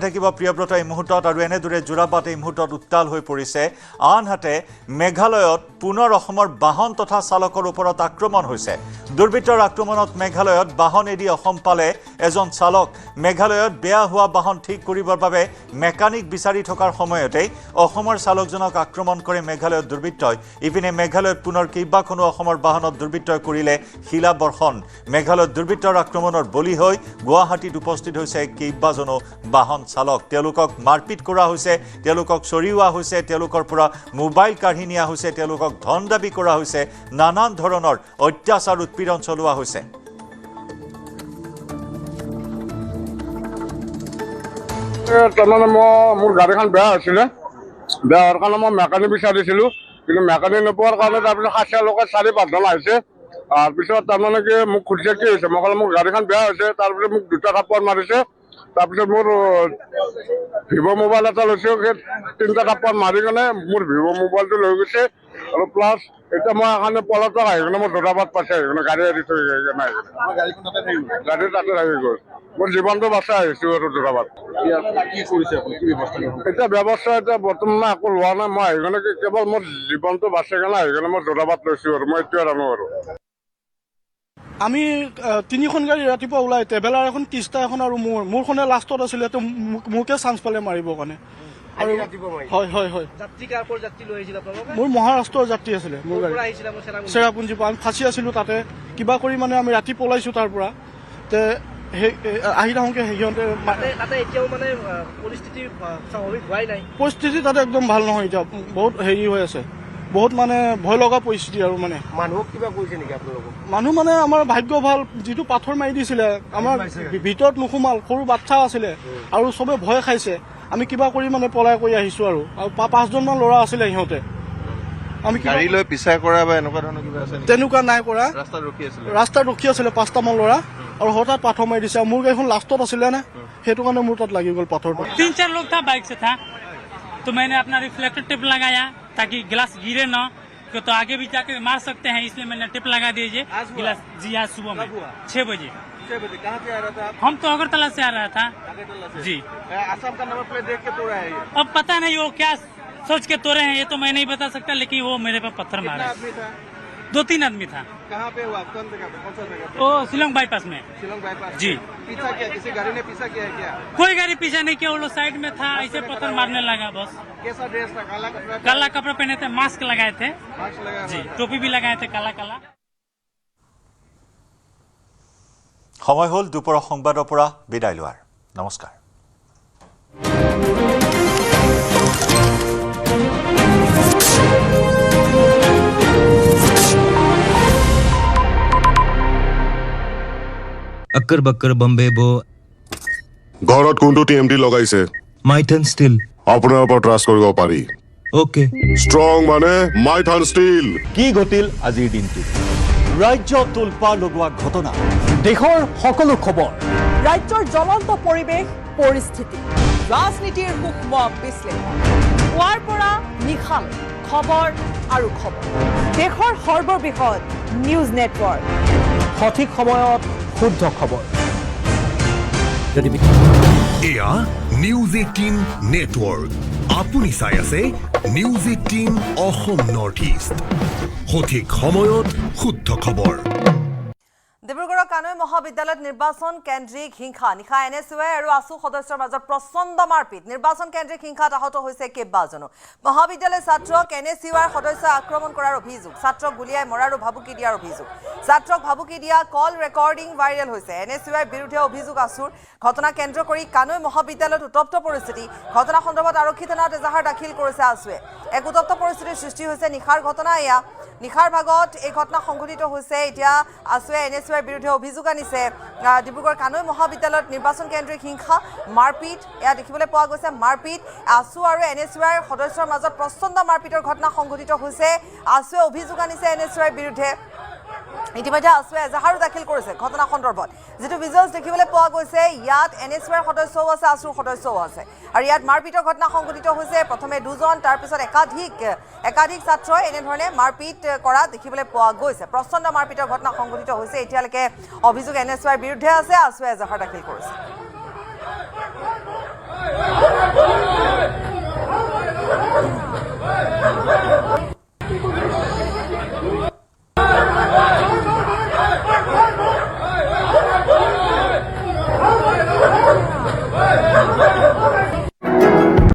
থাকিব প্ৰিয়ব্ৰত এই মুহূৰ্তত। আৰু এনেদৰে যোৰাবাট এই মুহূৰ্তত উত্তাল হৈ পৰিছে। আনহাতে মেঘালয়ত পুনৰ অসমৰ বাহন তথা চালকৰ ওপৰত আক্ৰমণ হৈছে। দুৰ্বৃত্তৰ আক্ৰমণত মেঘালয়ত বাহন এৰি অসম পালে এজন চালক। মেঘালয়ত বেয়া হোৱা বাহন ঠিক কৰিবৰ বাবে মেকানিক বিচাৰি থকাৰ সময়তেই অসমৰ চালকজনক আক্ৰমণ কৰে মেঘালয়ৰ দুৰ্বৃত্তই। ইপিনে মেঘালয়ত পুনৰ কেইবাখনো অসমৰ বাহনত দুৰ্বৃত্তই কৰিলে শিলাবৰ্ষণ। মেঘালয়ত দুৰ্বৃত্তৰ আক্ৰমণৰ বলি হৈ গুৱাহাটীত উপস্থিত হৈছে কেইবাজনো বাহন চালক। তেওঁলোকক মাৰপিট কৰা হৈছে, তেওঁলোকক চৰিওৱা হৈছে, তেওঁলোকৰ পৰা মোবাইল কাঢ়ি নিয়া হৈছে, তেওঁলোকক ধন দাবী কৰা হৈছে, নানান ধৰণৰ অত্যাচাৰ উৎপীড়ন চলোৱা হৈছে। তাৰমানে মোৰ গাড়ীখন বেয়া হৈছিলে, বেয়া হোৱাৰ কাৰণে মই মেকানিক বিচাৰিছিলোঁ, কিন্তু মেকানিক নোপোৱাৰ কাৰণে তাৰপিছত খাচীয়া লোকে 4-5জন আহিছে। তাৰপিছত তাৰমানে কি মোক সুধিছে কি হৈছে, মই ক'লো মোৰ গাড়ীখন বেয়া হৈছে। তাৰপিছত মোক 2টা থাপ্পৰ মাৰিছে। তাৰপিছত মোৰ ভিভ' মোবাইল এটা লৈছোঁ, সেই 3টা থাপ্পৰ মাৰি কিনে মোৰ ভিভ' মোবাইলটো লৈ গৈছে। আৰু প্লাছ এতিয়া মই এখানে পলাতক আহি কিনে মোৰ যোৰাবাট পাইছে, আহি কিনে গাড়ী এৰি থৈ নাই, গাড়ী তাতে থাকি গ'ল। মোৰ জীৱনটো বাচাই আহিছোঁ আৰু যোৰাবাট। এতিয়া ব্যৱস্থা এতিয়া বৰ্তমান একো লোৱা নাই, মই আহি কিনে কেৱল মোৰ জীৱনটো বাচাই কিনে আহি কিনে মই যোৰাবাট লৈছোঁ আৰু মই এইটোৱে জানো। আৰু আমি 3খন গাড়ী ৰাতিপুৱা ওলাই, ট্ৰেভেলাৰ এখন, কিষ্টা এখন আৰু মোৰখনে লাষ্টত আছিলে, তো মোকে চান্স পালে মাৰিবৰ কাৰণে। আৰু হয় হয় হয়, মোৰ মহাৰাষ্ট্ৰৰ যাত্ৰী আছিলে। মোৰ গাড়ী চেৰাপুঞ্জীৰ পৰা আমি ফাঁচি আছিলোঁ তাতে, কিবা কৰি মানে আমি ৰাতি পলাইছোঁ তাৰ পৰা। তে সেই আহি থাকোঁতে সিহঁতে পৰিস্থিতি তাতে একদম ভাল নহয়, এতিয়া বহুত হেৰি হৈ আছে, বহুত মানে ভয় লগা পৰিস্থিতি আৰু মানে মানুহক কিবা কৈছে নেকি আপোনালোকক? মানুহ মানে আমাৰ ভাগ্য ভাল, যিটো পাথৰ মাৰি দিছিলে আমাৰ ভিতৰত নোসোমাল, সৰু বাচ্চা আছিলে আৰু চবে ভয় খাইছে। আমি কিবা কৰি মানে পলাই কৰি আহিছো আৰু 5জনমান ল'ৰা আছিলে সিহঁতে। আমি গাড়ী লৈ পিছা কৰা বা এনেকুৱা ধৰণৰ কিবা আছে নেকি? তেনেকুৱা নাই কৰা, ৰাস্তাত ৰখি আছিলে 5টামান ল'ৰা আৰু হঠাৎ পাথৰ মাৰি দিছে। মোৰ গাড়ীখন লাষ্টত আছিলে নে, সেইটো কাৰণে মোৰ তাত লাগি গ'ল পাথৰটো। 3-4 लोग था बाइक से था, तो मैंने अपना रिफ्लेक्टर टेप लगाया ताकि गिलास गिरे ना, तो आगे भी जाके मार सकते हैं, इसलिए मैंने टेप लगा दीजिए गिलास। जी आज सुबह में 6 बजे। कहाँ से आ रहा था? हम तो अगरतला से आ रहा था जी। आसाम का नंबर प्लेट देख के तोड़ा है ये। अब पता नहीं वो क्या सोच के तोड़े हैं, ये तो मैं नहीं बता सकता, लेकिन वो मेरे पे पत्थर मारा। आदमी था? 2-3 आदमी था। कहाँ पे हुआ? कौन सा जगह पे? वो शिलोंग बाईपास में। शिलोंग बाईपास जी। पीछा किया? किसी गाड़ी ने पीछा किया है क्या? कोई गाड़ी पीछा नहीं किया, वो लोग साइड में था, ऐसे पत्थर मारने लगा बस। कैसा ड्रेस था? काला कपड़ा पहने थे, मास्क लगाए थे मास्क लगाया जी, हुआ था। टोपी भी लगाए थे काला काला। সময় হ'ল দুপৰৰ সংবাদৰ পৰা বিদায় লোৱাৰ। নমস্কাৰ। अक्कर बक्कर बम्बे बो ঘৰত কোনটো টিএমটি লগাইছে? माइथन स्टील আপোনাৰ ওপৰত ট্ৰাষ্ট কৰিব পাৰি। ओके ষ্ট্ৰং মানে মাইথান ষ্টীল। কি ঘটিল আজিৰ দিনটো? ৰাজ্য তোলপা লগোৱা ঘটনা, দেশৰ সকলো খবৰ, ৰাজ্যৰ জ্বলন্ত পৰিৱেশ পৰিস্থিতি, ৰাজনীতিৰ সূক্ষ্ম বিশ্লেষণ, পুৱাৰ পৰা নিশাল খবৰ আৰু খবৰ, দেশৰ সৰ্ববৃহৎ নিউজ নেটৱৰ্ক, সঠিক সময়ত শুদ্ধ খবৰ। এয়া নিউজ 18 নেটৱৰ্ক। আপুনি চাই আছে নিউজ 18 অসম নৰ্থ ইষ্ট, সঠিক সময়ত শুদ্ধ খবৰ। ডিব্ৰুগড়ৰ কানৈ মহাবিদ্যালয়ত নিৰ্বাচন কেন্দ্ৰিক হিংসা, নিশা NSUI আৰু ASU সদস্যৰ মাজত প্ৰচণ্ড মাৰপিট। নিৰ্বাচন কেন্দ্ৰিক হিংসাত আহত হৈছে কেইবাজনো। মহাবিদ্যালয় ছাত্ৰক NSUIৰ সদস্যই আক্ৰমণ কৰাৰ অভিযোগ, ছাত্ৰক গুলিয়াই মৰাৰো ভাবুকি দিয়াৰ অভিযোগ, ছাত্ৰক ভাবুকি দিয়া কল ৰেকৰ্ডিং ভাইৰেল হৈছে। NSUIৰ বিৰুদ্ধে অভিযোগ ASUৰ। ঘটনা কেন্দ্ৰ কৰি কানৈ মহাবিদ্যালয়ত উত্তপ্ত পৰিস্থিতি। ঘটনা সন্দৰ্ভত আৰক্ষী থানাত এজাহাৰ দাখিল কৰিছে ASUৱে। এক উত্তপ্ত পৰিস্থিতিৰ সৃষ্টি হৈছে। নিশাৰ ঘটনা এয়া, নিশাৰ ভাগত এই ঘটনা সংঘটিত হৈছে। এতিয়া ASUৱে NSUIৰ বিৰুদ্ধে অভিযোগ আনিছে। ডিব্ৰুগড় কানৈ মহাবিদ্যালয়ত নিৰ্বাচন কেন্দ্ৰিক হিংসা, মাৰপিট এয়া দেখিবলৈ পোৱা গৈছে। মাৰপিট, ASU আৰু NSUIৰ সদস্যৰ মাজত প্ৰচণ্ড মাৰপিটৰ ঘটনা সংঘটিত হৈছে। ASUৱে অভিযোগ আনিছে NSUIৰ বিৰুদ্ধে। ইতিমধ্যে ASUৱে এজাহাৰো দাখিল কৰিছে ঘটনা সন্দৰ্ভত। যিটো ভিজুৱেলছ দেখিবলৈ পোৱা গৈছে, ইয়াত NSUIৰ সদস্যও আছে, ASUৰ সদস্যও আছে। আৰু ইয়াত মাৰপিটৰ ঘটনা সংঘটিত হৈছে। প্ৰথমে 2জন, তাৰপিছত একাধিক ছাত্ৰই এনেধৰণে মাৰপিট কৰা দেখিবলৈ পোৱা গৈছে। প্ৰচণ্ড মাৰপিটৰ ঘটনা সংঘটিত হৈছে। এতিয়ালৈকে অভিযোগ NSUIৰ বিৰুদ্ধে আছে। ASUৱে এজাহাৰ দাখিল কৰিছে।